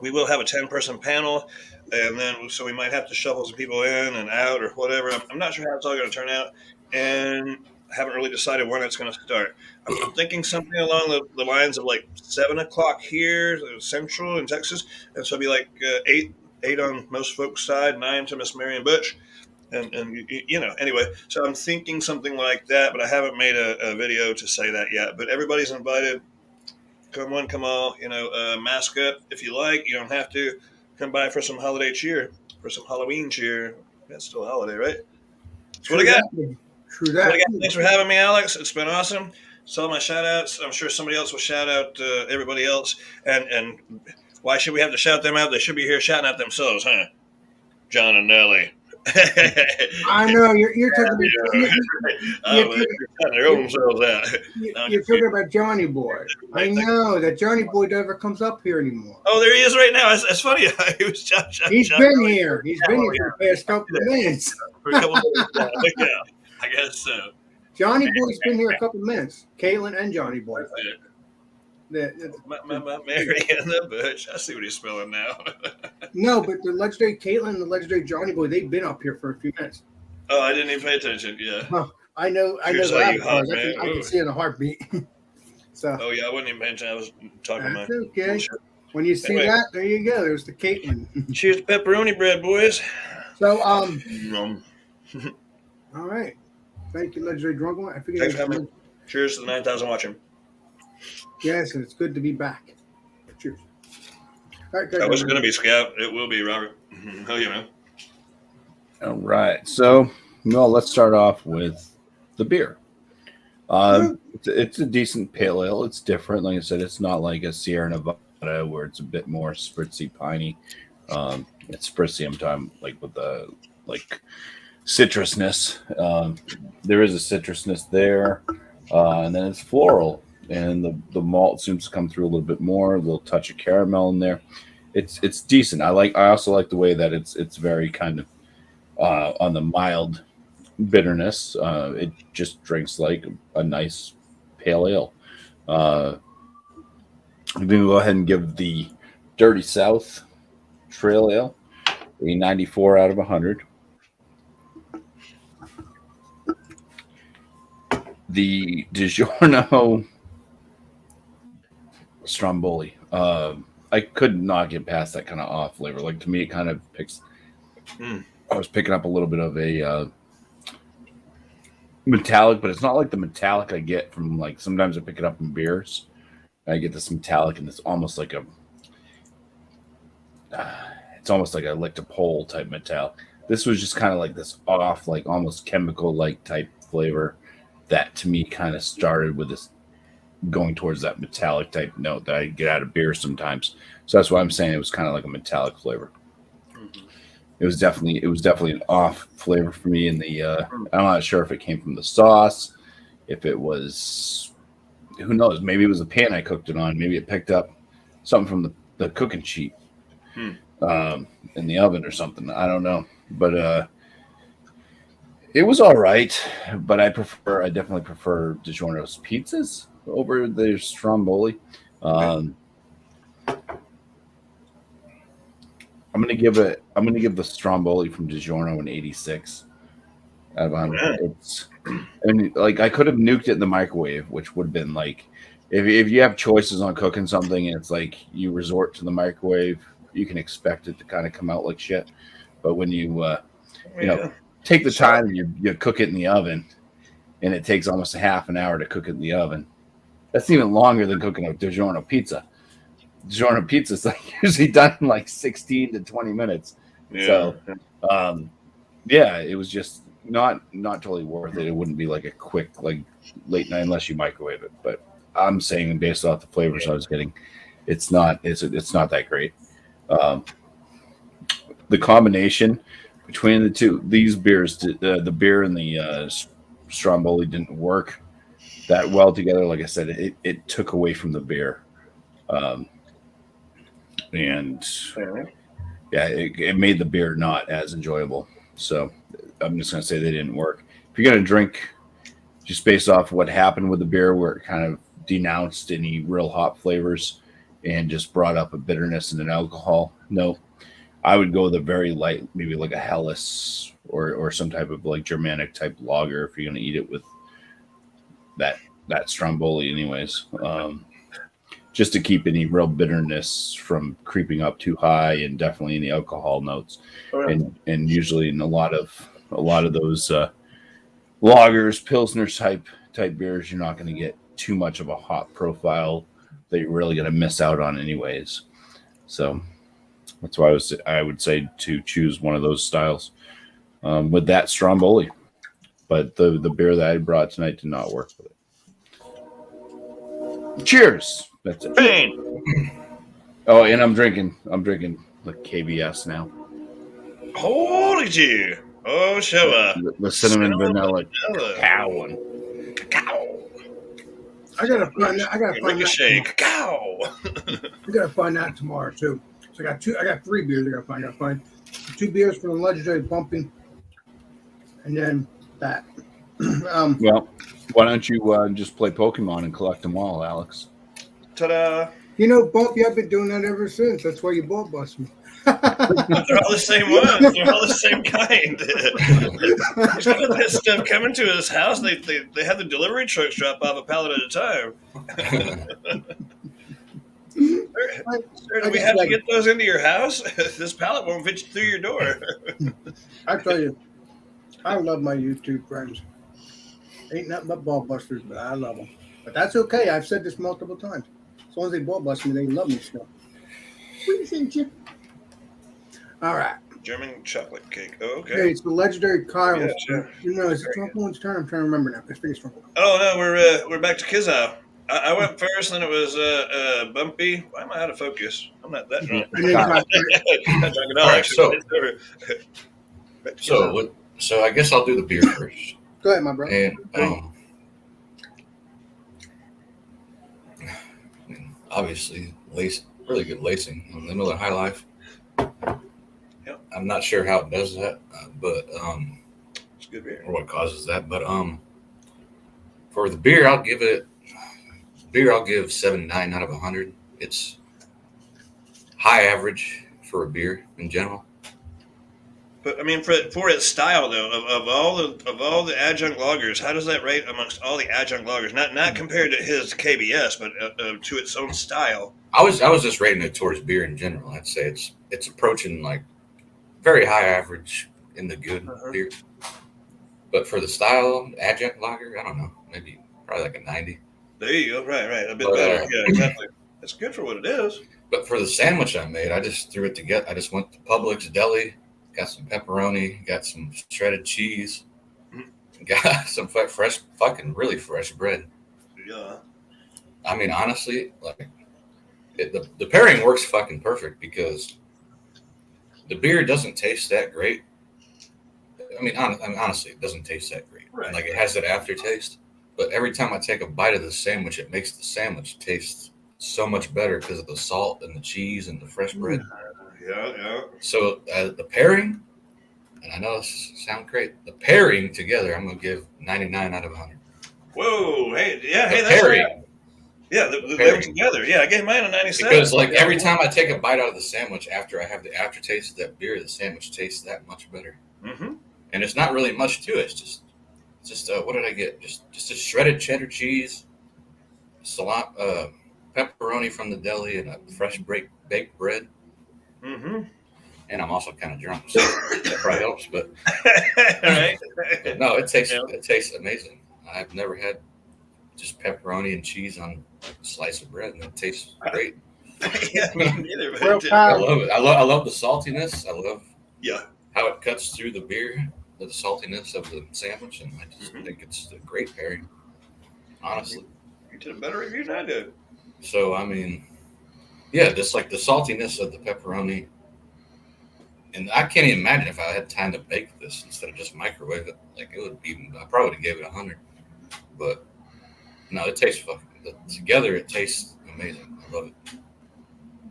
Speaker 2: We will have a 10-person panel, and then so we might have to shuffle some people in and out or whatever. I'm not sure how it's all going to turn out, and I haven't really decided when it's going to start. I'm thinking something along the lines of like 7 o'clock here, Central in Texas, and so it'll be like 8 on most folks' side, 9 to Miss Marion Butch. And anyway, so I'm thinking something like that, but I haven't made a video to say that yet. But everybody's invited. Come one, come all. Mask up if you like. You don't have to. Come by for some holiday cheer, for some Halloween cheer. That's still a holiday, right? So what I got?
Speaker 1: True that.
Speaker 2: Thanks for having me, Alex. It's been awesome. So my shout outs. I'm sure somebody else will shout out everybody else. And why should we have to shout them out? They should be here shouting out themselves, huh? John and Nellie.
Speaker 1: I know you're talking about
Speaker 2: their own selves out.
Speaker 1: You're talking about Johnny Boy. I know that Johnny Boy never comes up here anymore.
Speaker 2: Oh, there he is right now. It's funny. He's
Speaker 1: been here. He's been here for the past couple of minutes.
Speaker 2: For a couple of minutes. Yeah, I guess so.
Speaker 1: Johnny Boy's been here a couple of minutes. Caitlin and Johnny Boy.
Speaker 2: My Mary and the Butch. I see what he's spelling now.
Speaker 1: No, but the legendary Caitlin and the legendary Johnny Boy, they've been up here for a few minutes.
Speaker 2: Oh, I didn't even pay attention. Yeah.
Speaker 1: Oh, I know that because I can see it in a heartbeat. So.
Speaker 2: Oh yeah, I wasn't even paying attention. I was talking
Speaker 1: That's okay. Bullshit. When you see that, there you go. There's the Caitlin.
Speaker 2: Cheers to pepperoni bread, boys.
Speaker 1: So all right. Thank you, legendary drunk one. I forget.
Speaker 2: Thanks for having me. Cheers to the 9,000 watching.
Speaker 1: Yes, and it's good to be back. Cheers. All right,
Speaker 2: I was going to be Scout. It will be Robert. Oh,
Speaker 3: All right. So, let's start off with the beer. It's a decent pale ale. It's different. Like I said, it's not like a Sierra Nevada where it's a bit more spritzy, piney. It's spritzy. I'm talking like with the citrusness. There is a citrusness there, and then it's floral. and the malt seems to come through a little bit more, a little touch of caramel in there. It's decent. I also like the way that it's very kind of on the mild bitterness. It just drinks like a nice pale ale. I'm going to go ahead and give the Dirty South Trail Ale a 94 out of 100. The DiGiorno Stromboli. I could not get past that kind of off flavor. Like, to me, it kind of picks. I was picking up a little bit of a metallic, but it's not like the metallic I get from, like, sometimes I pick it up in beers. I get this metallic, and it's almost like a licked a pole type metallic. This was just kind of like this off, like almost chemical like type flavor that to me kind of started with this going towards that metallic type note that I get out of beer sometimes. So that's why I'm saying it was kind of like a metallic flavor. Mm-hmm. It was definitely an off flavor for me. And I'm not sure if it came from the sauce, if it was, who knows, maybe it was a pan I cooked it on. Maybe it picked up something from the cooking sheet in the oven or something. I don't know, but it was all right. But I definitely prefer DiGiorno's pizzas over the Stromboli. I'm gonna give the Stromboli from DiGiorno an 86 out of 100. I could have nuked it in the microwave, which would have been like, if you have choices on cooking something and it's like you resort to the microwave, you can expect it to kind of come out like shit. But when you take the time and you cook it in the oven, and it takes almost a half an hour to cook it in the oven, that's even longer than cooking a DiGiorno pizza. DiGiorno pizza is like usually done in like 16 to 20 minutes. Yeah. So, it was just not totally worth it. It wouldn't be like a quick, like late night unless you microwave it. But I'm saying based off the flavors I was getting, it's not that great. The combination between the two, these beers, the beer and the Stromboli didn't work that well together. Like I said, it took away from the beer. It made the beer not as enjoyable. So I'm just going to say they didn't work. If you're going to drink just based off what happened with the beer, where it kind of denounced any real hop flavors and just brought up a bitterness and an alcohol, no, I would go with a very light, maybe like a Helles or some type of like Germanic type lager if you're going to eat it with that Stromboli anyways. Just to keep any real bitterness from creeping up too high, and definitely any alcohol notes. And usually in a lot of those lagers, pilsners type beers, you're not going to get too much of a hop profile that you're really going to miss out on anyways. So that's why I would say to choose one of those styles with that Stromboli. But the beer that I brought tonight did not work with it. Cheers. That's it.
Speaker 2: Pain.
Speaker 3: Oh, and I'm drinking like KBS now.
Speaker 2: Holy gee. Oh, Shiva.
Speaker 3: The cinnamon vanilla cacao one. Cacao.
Speaker 1: I gotta find that.
Speaker 2: Cacao.
Speaker 1: I gotta find that tomorrow too. So I got 3 beers I gotta find. 2 beers from the legendary Bumping, and then that.
Speaker 3: Well, why don't you just play Pokemon and collect them all, Alex?
Speaker 2: Ta-da!
Speaker 1: Bumpy, I've been doing that ever since. That's why you ball bust me.
Speaker 2: They're all the same ones. They're all the same kind. Instead of that stuff coming to his house, they have the delivery trucks drop off a pallet at a time. Sir, do we have to get those into your house? This pallet won't fit through your door.
Speaker 1: I tell you, I love my YouTube friends. Ain't nothing but ball busters, but I love them. But that's okay. I've said this multiple times. As long as they ball bust me, they love me still. What do you think, Chip? All right.
Speaker 2: German chocolate cake. Oh, okay.
Speaker 1: Hey, it's the legendary Kyle.
Speaker 2: Yeah, sure.
Speaker 1: Is it Trump turn? I'm trying to remember now. It's Trump.
Speaker 2: Oh no, we're back to Kizzow. I went first, and it was Bumpy. Why am I out of focus? I'm not that drunk. Not drunk at all.
Speaker 4: So I guess I'll do the beer first.
Speaker 1: Go ahead, my brother.
Speaker 4: And obviously really good lacing on the Miller High Life.
Speaker 2: Yep.
Speaker 4: I'm not sure how it does that, but
Speaker 2: It's good beer.
Speaker 4: or what causes that. But for the beer, I'll give 79 out of 100. It's high average for a beer in general.
Speaker 2: But I mean, for its style though, of all the adjunct lagers, how does that rate amongst all the adjunct lagers? Not compared to his KBS, but to its own style.
Speaker 4: I was just rating it towards beer in general. I'd say it's approaching like very high average in the good beer. But for the style adjunct lager, I don't know, maybe probably like a 90.
Speaker 2: There you go. Right, a bit better. Yeah, exactly. It's good for what it is.
Speaker 4: But for the sandwich I made, I just threw it together. I just went to Publix Deli, got some pepperoni, got some shredded cheese, got some really fresh bread.
Speaker 2: Yeah.
Speaker 4: I mean, honestly, like the pairing works fucking perfect because the beer doesn't taste that great. I mean, honestly, it doesn't taste that great.
Speaker 2: Right.
Speaker 4: Like it has that aftertaste, but every time I take a bite of the sandwich, it makes the sandwich taste so much better because of the salt and the cheese and the fresh bread.
Speaker 2: Yeah.
Speaker 4: So the pairing, and I know this sounds great, the pairing together, I'm gonna give 99 out of 100.
Speaker 2: Whoa, hey,
Speaker 4: The
Speaker 2: that's
Speaker 4: pairing.
Speaker 2: Yeah, they were together. Yeah, I gave mine a 97.
Speaker 4: Because like every time I take a bite out of the sandwich after I have the aftertaste of that beer, the sandwich tastes that much better.
Speaker 2: Mm-hmm.
Speaker 4: And it's not really much to it. It's just what did I get? Just a shredded cheddar cheese, pepperoni from the deli, and a fresh baked bread.
Speaker 2: Mm-hmm.
Speaker 4: And I'm also kind of drunk, so that probably helps. But,
Speaker 2: right.
Speaker 4: but no, it tastes amazing. I've never had just pepperoni and cheese on a slice of bread, and it tastes great.
Speaker 2: Yeah, me neither.
Speaker 4: I love it. I love the saltiness. I love
Speaker 2: Yeah.
Speaker 4: how it cuts through the beer, the saltiness of the sandwich, and I just think it's a great pairing. Honestly,
Speaker 2: You did a better review than I did.
Speaker 4: so I mean, yeah, just like the saltiness of the pepperoni, and I can't even imagine if I had time to bake this instead of just microwave it. Like it would be, I probably would have gave it 100. But no, it tastes fucking. Together, it tastes amazing. I love it.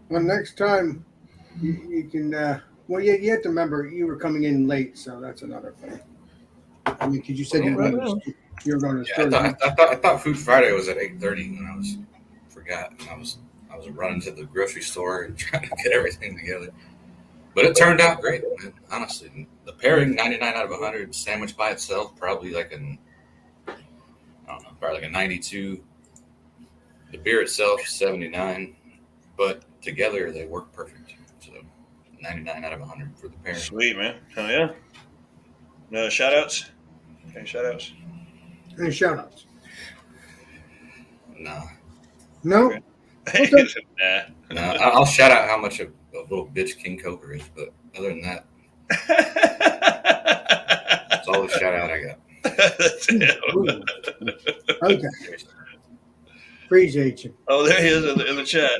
Speaker 1: Well, next time you can. Well, you have to remember you were coming in late, so that's another thing. I mean, because you said you were going to.
Speaker 4: Yeah, I thought Food Friday was at 8:30 when I forgot, and I was running to the grocery store and trying to get everything together. But it turned out great, man. Honestly, the pairing 99 out of 100. Sandwich by itself probably like probably like a 92. The beer itself 79, but together they work perfect. So 99 out of 100 for the pairing.
Speaker 2: Sweet, man. Hell yeah. No shout outs? Any shout outs?
Speaker 1: Any shout outs?
Speaker 4: No.
Speaker 1: No?
Speaker 2: Nah.
Speaker 4: No, I'll shout out how much a little bitch King Cobra is, but other than that, that's all the shout out I got.
Speaker 1: Okay. Appreciate you.
Speaker 2: Oh, there he is in the chat.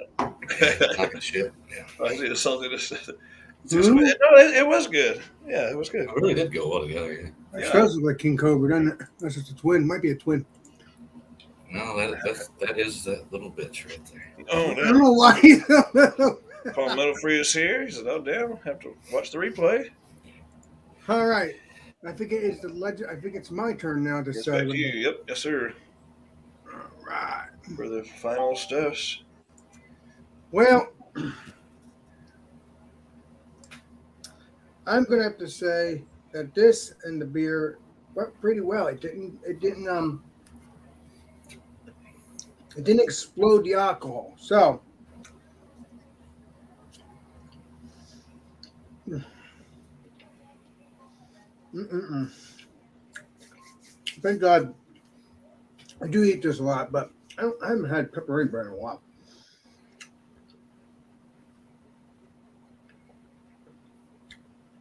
Speaker 4: Talking shit. Yeah.
Speaker 2: I see the saltiness. No, it was good. Yeah, it was good.
Speaker 4: It really did go well together. Yeah.
Speaker 1: It does look like King Cobra, doesn't it? That's just a twin. Might be a twin.
Speaker 4: No, that is that little bitch right there.
Speaker 2: Oh,
Speaker 1: I don't know why.
Speaker 2: Palmetto Free is here. He said, "Oh, damn, have to watch the replay."
Speaker 1: All right. I think it is the legend. I think it's my turn now to
Speaker 2: Yes,
Speaker 1: say.
Speaker 2: back to you. Yep, yes, sir.
Speaker 1: All right.
Speaker 2: For the final stuffs.
Speaker 1: Well, I'm gonna have to say that this and the beer went pretty well. It didn't explode the alcohol. So thank God I do eat this a lot, but I haven't had pepperoni bread in a while.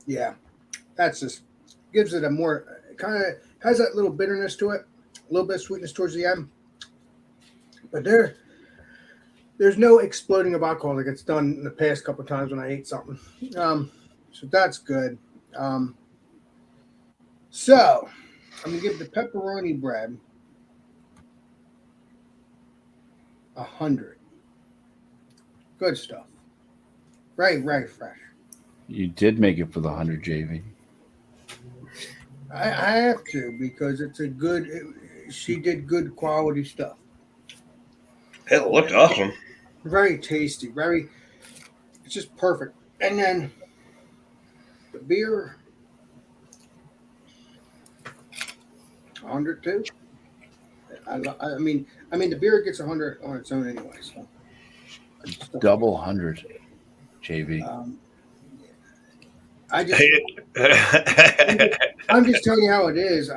Speaker 1: Yeah, that's just gives it a more kind of has that little bitterness to it, a little bit of sweetness towards the end. But there's no exploding of alcohol like it's done in the past couple of times when I ate something. So that's good. So I'm gonna give the pepperoni bread 100. Good stuff. Very, very fresh.
Speaker 3: You did make it for the 100, JV.
Speaker 1: I have to because it's a good. She did good quality stuff.
Speaker 2: It looked awesome.
Speaker 1: Very tasty. Very. It's just perfect. And then the beer, 102. I mean, the beer gets 100 on its own anyway. So
Speaker 3: Double 100, JV.
Speaker 1: I'm just telling you how it is.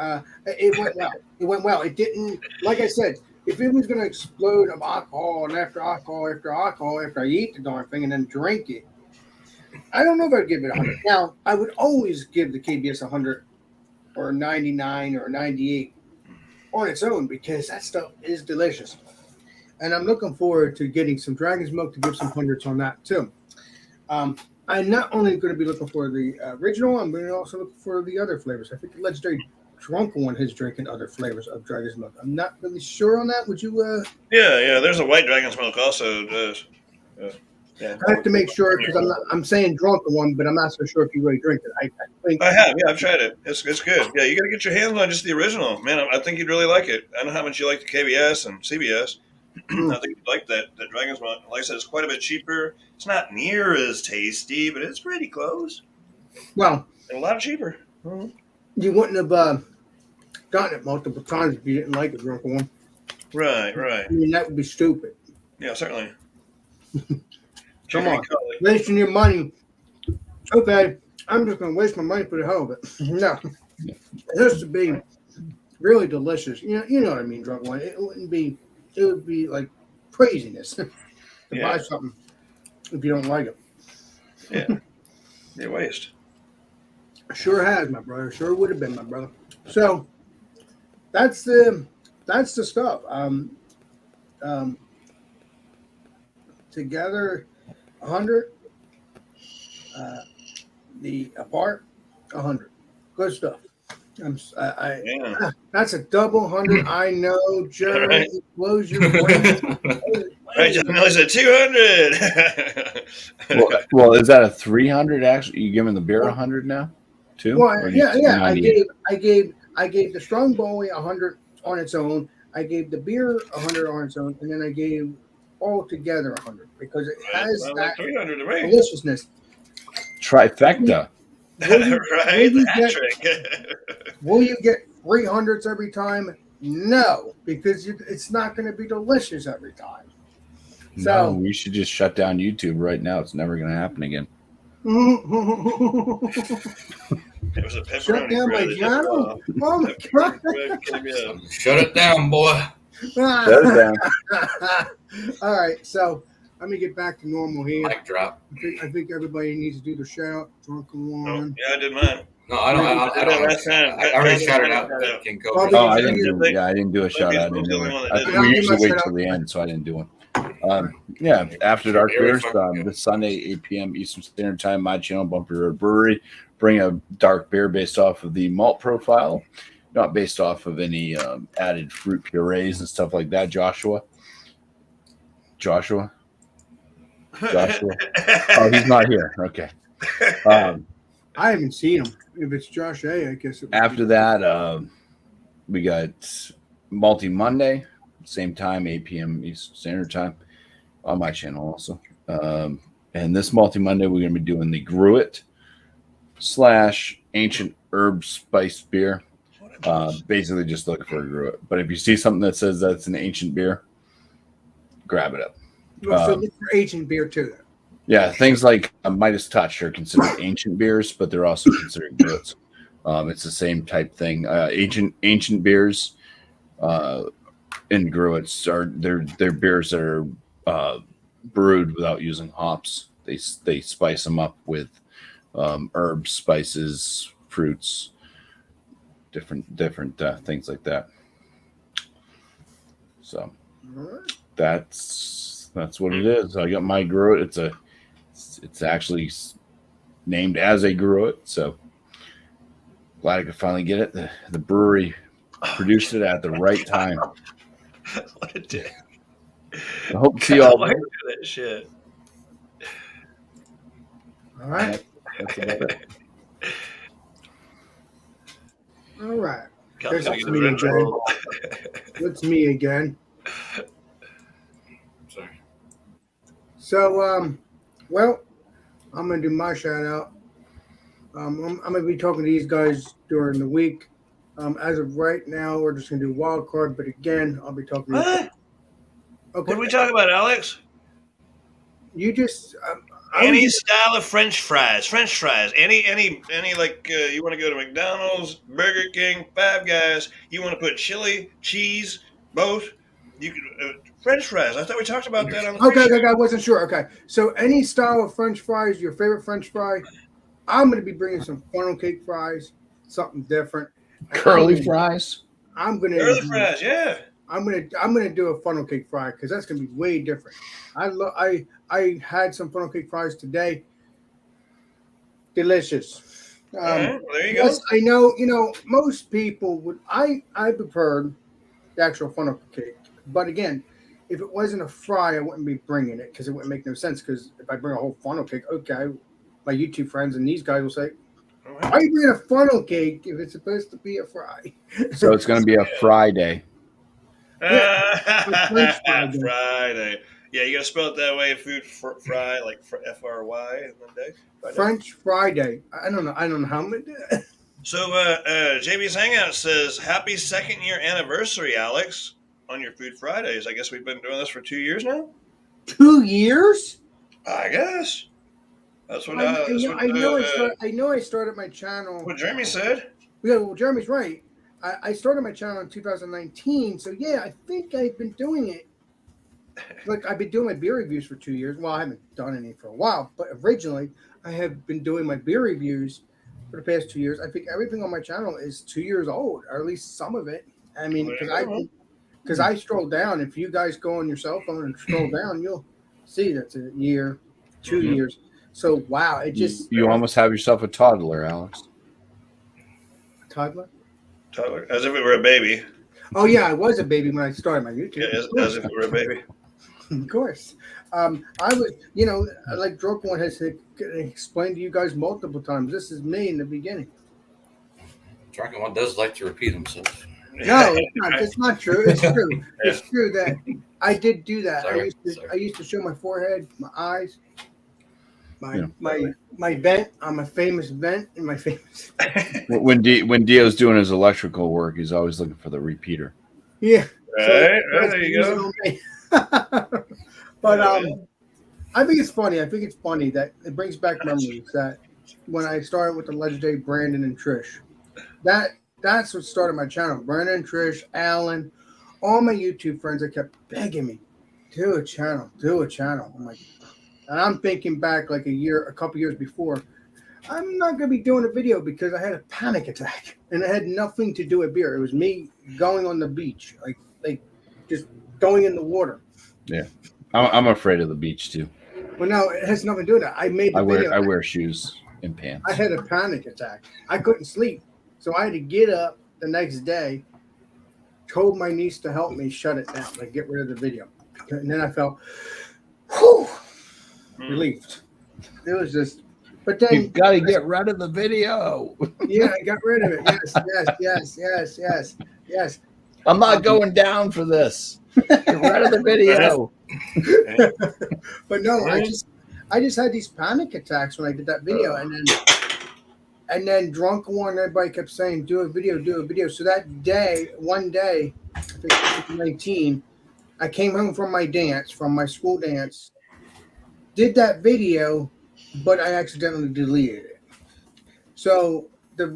Speaker 1: It went well. It went well. It didn't, like I said, if it was going to explode of alcohol and after I eat the darn thing and then drink it, I don't know if I'd give it 100. Now, I would always give the KBS 100 or 99 or 98 on its own because that stuff is delicious. And I'm looking forward to getting some Dragon's Milk to give some hundreds on that too. I'm not only going to be looking for the original, I'm going to also look for the other flavors. I think the Legendary Drunken one is drinking other flavors of Dragon's Milk. I'm not really sure on that. Would you?
Speaker 2: Yeah. There's a white Dragon's Milk also. Yeah.
Speaker 1: I have to make sure because I'm saying Drunken one, but I'm not so sure if you really drink it. I think
Speaker 2: I have. Yeah, I've tried it. It's good. Yeah, you got to get your hands on just the original. Man, I think you'd really like it. I know how much you like the KBS and CBS. I think you'd like that Dragon's Milk. Like I said, it's quite a bit cheaper. It's not near as tasty, but it's pretty close.
Speaker 1: Well,
Speaker 2: And a lot cheaper.
Speaker 1: you wouldn't have gotten it multiple times if you didn't like the Drunken one.
Speaker 2: Right.
Speaker 1: I mean, that would be stupid.
Speaker 2: Yeah, certainly.
Speaker 1: Come on, wasting your money. Okay, I'm just going to waste my money for the hell of it. No, it has to be really delicious. You know what I mean, Drunken one. It would be like craziness to buy something if you don't like it.
Speaker 2: Yeah. You waste.
Speaker 1: Sure has, my brother. Sure would have been, my brother. So that's the stuff. Together 100. The apart 100. Good stuff. That's a double 100. I know, Jerry.
Speaker 2: Right.
Speaker 1: It blows your brain.
Speaker 2: I just realized at 200.
Speaker 3: Well, is that a 300 actually? You giving the beer 100 now? Too?
Speaker 1: Well, yeah. I
Speaker 3: 98?
Speaker 1: gave the strong Bowie 100 on its own. I gave the beer 100 on its own, and then I gave all together 100 because it has that
Speaker 2: 300 to me.
Speaker 1: deliciousness.
Speaker 3: Trifecta.
Speaker 1: Will you get 300s every time? No, because it's not going to be delicious every time.
Speaker 3: No,
Speaker 1: So
Speaker 3: we should just shut down YouTube right now. It's never going to happen again.
Speaker 2: It was a pepperoni
Speaker 1: shut down my
Speaker 2: bread.
Speaker 1: channel. Oh my god!
Speaker 4: Shut it down, boy.
Speaker 3: Shut it down.
Speaker 1: All right, so let me get back to normal here.
Speaker 4: Mic drop.
Speaker 1: I think everybody needs to do the shout out. Drunken one.
Speaker 2: Yeah, I did mine.
Speaker 4: No, I don't. I already shouted out King Kobe.
Speaker 1: Oh,
Speaker 3: I didn't do a shout out. I didn't do it. We usually wait till the end, so I didn't do one. After Dark Beers, this Sunday, 8 p.m. Eastern Standard Time, my channel, Bumpy Road Brewery, bring a dark beer based off of the malt profile, not based off of any added fruit purees and stuff like that. Joshua. Oh, he's not here. Okay.
Speaker 1: I haven't seen him. If it's Josh A, I guess.
Speaker 3: After that, we got Multi Monday, same time, 8 p.m. Eastern Standard Time, on my channel also. And this Multi Monday, we're going to be doing the Gruit / Ancient Herb Spiced Beer. Basically, just look for a Gruit. But if you see something that says that's an ancient beer, grab it up.
Speaker 1: So look for ancient beer too. Then.
Speaker 3: Yeah, things like Midas Touch are considered ancient beers, but they're also considered Gruits. It's the same type thing. Ancient beers and Gruits are their beers that are brewed without using hops. They spice them up with herbs, spices, fruits, different things like that. So that's what it is. I got my Gruit. It's actually named as a Gruit, so glad I could finally get it. The brewery produced it at the right time.
Speaker 2: What a dick.
Speaker 3: I hope to see y'all.
Speaker 2: That shit.
Speaker 1: All right.
Speaker 3: That's about it.
Speaker 1: All right.
Speaker 2: Cal's gonna
Speaker 1: It's
Speaker 2: get a
Speaker 1: me
Speaker 2: rinse
Speaker 1: again.
Speaker 2: roll.
Speaker 1: It's me again.
Speaker 4: Sorry.
Speaker 1: So, well, I'm gonna do my shout out. I'm gonna be talking to these guys during the week. As of right now, we're just gonna do wild card. But again, I'll be talking to you.
Speaker 2: What?
Speaker 1: Okay.
Speaker 2: What are we talking about, Alex?
Speaker 1: You just I
Speaker 2: Any
Speaker 1: was
Speaker 2: style of French fries. French fries. Any like you want to go to McDonald's, Burger King, Five Guys. You want to put chili, cheese, both. You could French fries. I thought we talked about that on the
Speaker 1: okay,
Speaker 2: pre-show.
Speaker 1: okay. I wasn't sure. Okay, so any style of French fries, your favorite French fry? I'm gonna be bringing some funnel cake fries, something different. And
Speaker 3: Curly fries.
Speaker 1: I'm gonna
Speaker 2: Curly fries, yeah.
Speaker 1: I'm gonna do a funnel cake fry because that's gonna be way different. I had some funnel cake fries today. Delicious.
Speaker 2: All right, well, there you
Speaker 1: Yes,
Speaker 2: go.
Speaker 1: I know. You know, most people would. I preferred the actual funnel cake, but again, if it wasn't a fry, I wouldn't be bringing it because it wouldn't make no sense. Because if I bring a whole funnel cake, okay, my YouTube friends and these guys will say,
Speaker 2: All
Speaker 1: "Why
Speaker 2: right.
Speaker 1: are you bringing a funnel cake if it's supposed to be a fry?"
Speaker 3: So it's going to be a Friday.
Speaker 1: French fry day.
Speaker 2: Friday. Yeah, you gotta spell it that way. Food fry, like FRY, and then day. Friday.
Speaker 1: French Friday. I don't know. I don't know how many.
Speaker 2: So, JB's Hangout says, "Happy second year anniversary, Alex, on your Food Fridays." I guess we've been doing this for 2 years now.
Speaker 1: 2 years?
Speaker 2: I guess that's what.
Speaker 1: I know I started my channel.
Speaker 2: What Jeremy said.
Speaker 1: Yeah, well, Jeremy's right. I started my channel in 2019, so yeah, I think I've been doing it. Like I've been doing my beer reviews for 2 years. Well, I haven't done any for a while, but originally I have been doing my beer reviews for the past 2 years. I think everything on my channel is 2 years old, or at least some of it. I mean, because I scroll down. If you guys go on your cell phone and scroll down, you'll see that's a year, 2
Speaker 2: Mhm.
Speaker 1: years. So wow, it just
Speaker 3: You almost have yourself a toddler, Alex.
Speaker 1: toddler.
Speaker 2: Tyler, as if it were a baby.
Speaker 1: Oh yeah, I was a baby when I started my YouTube.
Speaker 2: Yeah, as if it were a baby.
Speaker 1: Of course. I was, like Drunk One has explained to you guys multiple times. This is me in the beginning.
Speaker 4: Dragon One does like to repeat himself.
Speaker 1: No, it's not. It's not true. It's true. It's true that I did do that.
Speaker 4: Sorry.
Speaker 1: I used to show my forehead, my eyes,
Speaker 3: Yeah.
Speaker 1: my vent. I'm a famous vent in my famous.
Speaker 3: When Dio's doing his electrical work, he's always looking for the repeater.
Speaker 1: Yeah.
Speaker 2: Right, there you go.
Speaker 1: But I think it's funny. I think it's funny that it brings back memories that when I started with the legendary Brandon and Trish, that's what started my channel. Brandon, Trish, Alan, all my YouTube friends that kept begging me, do a channel. I'm like, and I'm thinking back like a couple years before, I'm not going to be doing a video because I had a panic attack and it had nothing to do with beer. It was me going on the beach, like just going in the water.
Speaker 3: Yeah, I'm afraid of the beach too.
Speaker 1: Well, no, it has nothing to do with that. I made the video.
Speaker 3: I wear shoes and pants.
Speaker 1: I had a panic attack. I couldn't sleep. So I had to get up the next day, told my niece to help me shut it down, like get rid of the video. And then I felt relieved. It was just, but then
Speaker 3: You've got to get rid of the video.
Speaker 1: yeah, I got rid of it. Yes.
Speaker 3: I'm not going down for this. Get rid of the video.
Speaker 1: But no, I just had these panic attacks when I did that video, and then Drunk One, everybody kept saying, do a video. So that day, one day, I think 2019, I came home from my school dance, did that video, but I accidentally deleted it. So the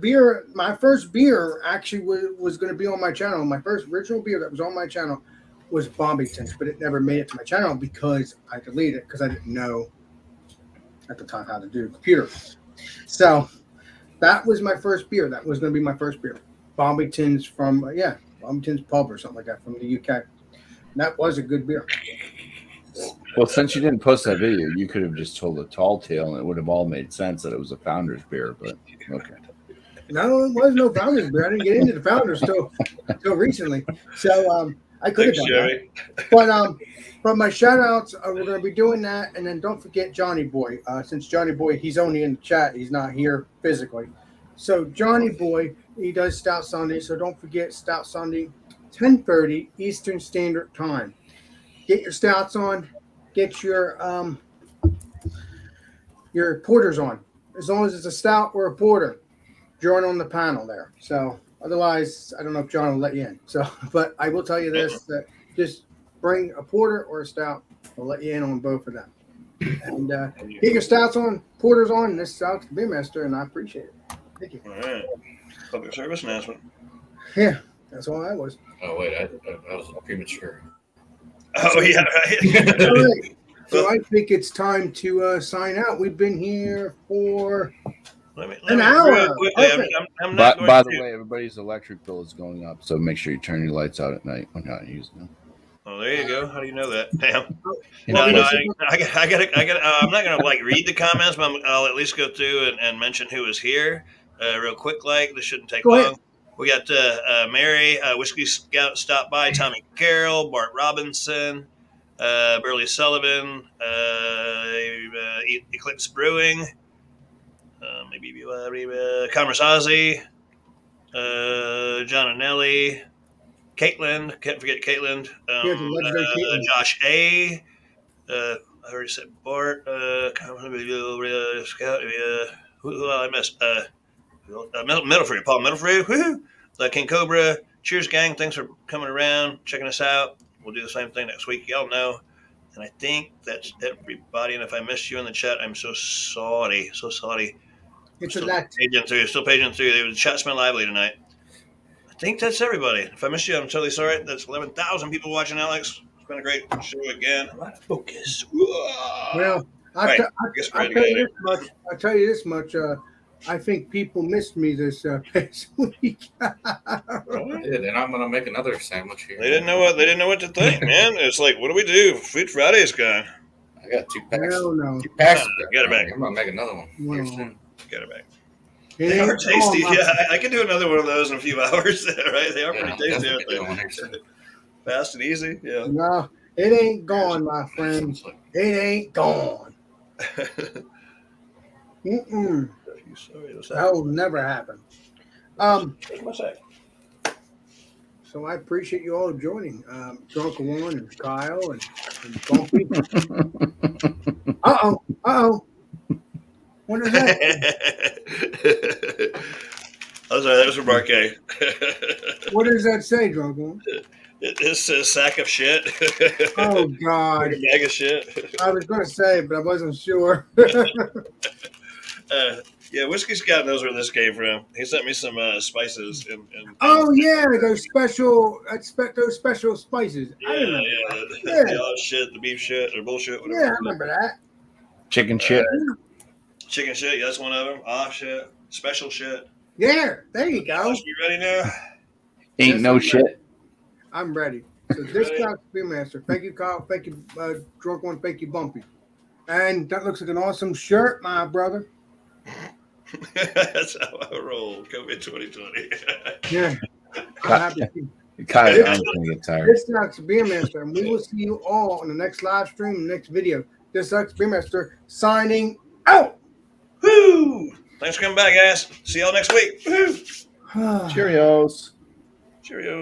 Speaker 1: beer, my first beer actually was going to be on my channel. My first original beer that was on my channel was Bombington's, but it never made it to my channel because I deleted it because I didn't know at the time how to do the computer. So that was my first beer. That was going to be my first beer. Bombington's from, Bombington's Pub or something like that from the UK. And that was a good beer.
Speaker 3: Well, since you didn't post that video, you could have just told a tall tale and it would have all made sense that it was a Founder's beer, but okay.
Speaker 1: No, it was no Founder's beer. I didn't get into the Founders till recently. So I could have
Speaker 2: Thanks,
Speaker 1: done that.
Speaker 2: Jerry.
Speaker 1: But from my shout outs, we're going to be doing that. And then don't forget Johnny Boy. Since Johnny Boy, he's only in the chat, he's not here physically. So Johnny Boy, he does Stout Sunday. So don't forget Stout Sunday, 10:30 Eastern Standard Time. Get your stouts on. Get your porters on. As long as it's a stout or a porter, join on the panel there. So otherwise, I don't know if John will let you in. So, but I will tell you this: that just bring a porter or a stout. We'll let you in on both of them. And get your stouts on, porters on. This Alex the Beer Master, and I appreciate it. Thank you.
Speaker 2: All right. Public service announcement.
Speaker 1: Yeah, that's all I was.
Speaker 4: Oh wait, I was premature.
Speaker 2: Oh yeah, right.
Speaker 1: All right. So I think it's time to sign out. We've been here for an hour.
Speaker 2: Quickly, I'm not going
Speaker 3: By
Speaker 2: to.
Speaker 3: the way, everybody's electric bill is going up, so make sure you turn your lights out at night when you're not using them.
Speaker 2: Oh, there you go. How do you know that? Damn.
Speaker 1: Well,
Speaker 2: No, I got. I'm not gonna like read the comments, but I'll at least go through and mention who was here, real quick. Like this shouldn't take
Speaker 1: Go
Speaker 2: long.
Speaker 1: ahead.
Speaker 2: We got Mary, Whiskey Scout stopped by, Tommy Carroll, Bart Robinson, Burley Sullivan, Eclipse Brewing, maybe Commerce Ozzy, John and Nelly, Caitlin, can't forget Caitlin,
Speaker 1: Yeah, the legendary Caitlin.
Speaker 2: Josh A. I already said Bart, Scout, who I missed? Middlefree, Paul Middlefree, woohoo! King Cobra, cheers, gang. Thanks for coming around, checking us out. We'll do the same thing next week, y'all know. And I think that's everybody. And if I missed you in the chat, I'm so sorry. So sorry.
Speaker 1: It's
Speaker 2: Still
Speaker 1: a lot.
Speaker 2: paging through. The chat's been lively tonight. I think that's everybody. If I missed you, I'm totally sorry. That's 11,000 people watching, Alex. It's been a great show again. A lot of focus.
Speaker 1: Well,
Speaker 2: Right.
Speaker 1: I'll tell you this much. I think people missed me this past week.
Speaker 4: Yeah, then I'm gonna make another sandwich here.
Speaker 2: They didn't know what to think, man. It's like, what do we do? Food Friday's gone.
Speaker 4: I got 2 packs.
Speaker 1: Hell no.
Speaker 4: 2 packs.
Speaker 2: Get it back.
Speaker 4: I'm gonna make another one here
Speaker 1: Well,
Speaker 4: soon.
Speaker 2: Get it back.
Speaker 1: It
Speaker 2: They are
Speaker 1: ain't
Speaker 2: tasty.
Speaker 1: gone,
Speaker 2: Yeah, I can do another one of those in a few hours. Right? They are
Speaker 4: Yeah,
Speaker 2: pretty tasty,
Speaker 4: definitely
Speaker 2: aren't
Speaker 4: do one here soon.
Speaker 2: they? Fast and easy. Yeah.
Speaker 1: No, it ain't gone, my friend. It ain't gone. Mm-mm. That will never happen. So I appreciate you all joining. Drunken One and Kyle and Bumpy. Uh-oh. What is that?
Speaker 2: I'm sorry, that was from Marquet.
Speaker 1: What does that say, Drunken One?
Speaker 2: It's a sack of shit.
Speaker 1: Oh, God.
Speaker 2: A bag of shit.
Speaker 1: I was going to say, but I wasn't sure.
Speaker 2: Yeah, Whiskey Scout knows where this came from. He sent me some spices.
Speaker 1: Oh, yeah, those special spices. I
Speaker 2: Yeah,
Speaker 1: remember
Speaker 2: yeah,
Speaker 1: that.
Speaker 2: the odd shit, the beef shit, or bullshit, whatever.
Speaker 1: Yeah, I remember that.
Speaker 3: Chicken shit.
Speaker 2: Chicken shit, yeah, that's one of them. Off shit, special shit.
Speaker 1: Yeah, there you go.
Speaker 2: You ready now?
Speaker 3: Ain't
Speaker 1: Yes,
Speaker 3: no
Speaker 1: I'm
Speaker 3: shit.
Speaker 1: I'm ready. So this Scout Beer Master. Thank you, Kyle. Thank you, Drunk One. Thank you, Bumpy. And that looks like an awesome shirt, my brother.
Speaker 2: That's how I roll. COVID 2020.
Speaker 1: Yeah. I'm happy.
Speaker 3: Kyle, I'm gonna get tired.
Speaker 1: This sucks Beer Master, and we will see you all in the next live stream, the next video. This sucks Beer Master signing out.
Speaker 2: Woo! Thanks for coming back, guys. See y'all next week. Woo!
Speaker 3: Cheerios.
Speaker 2: Cheerios.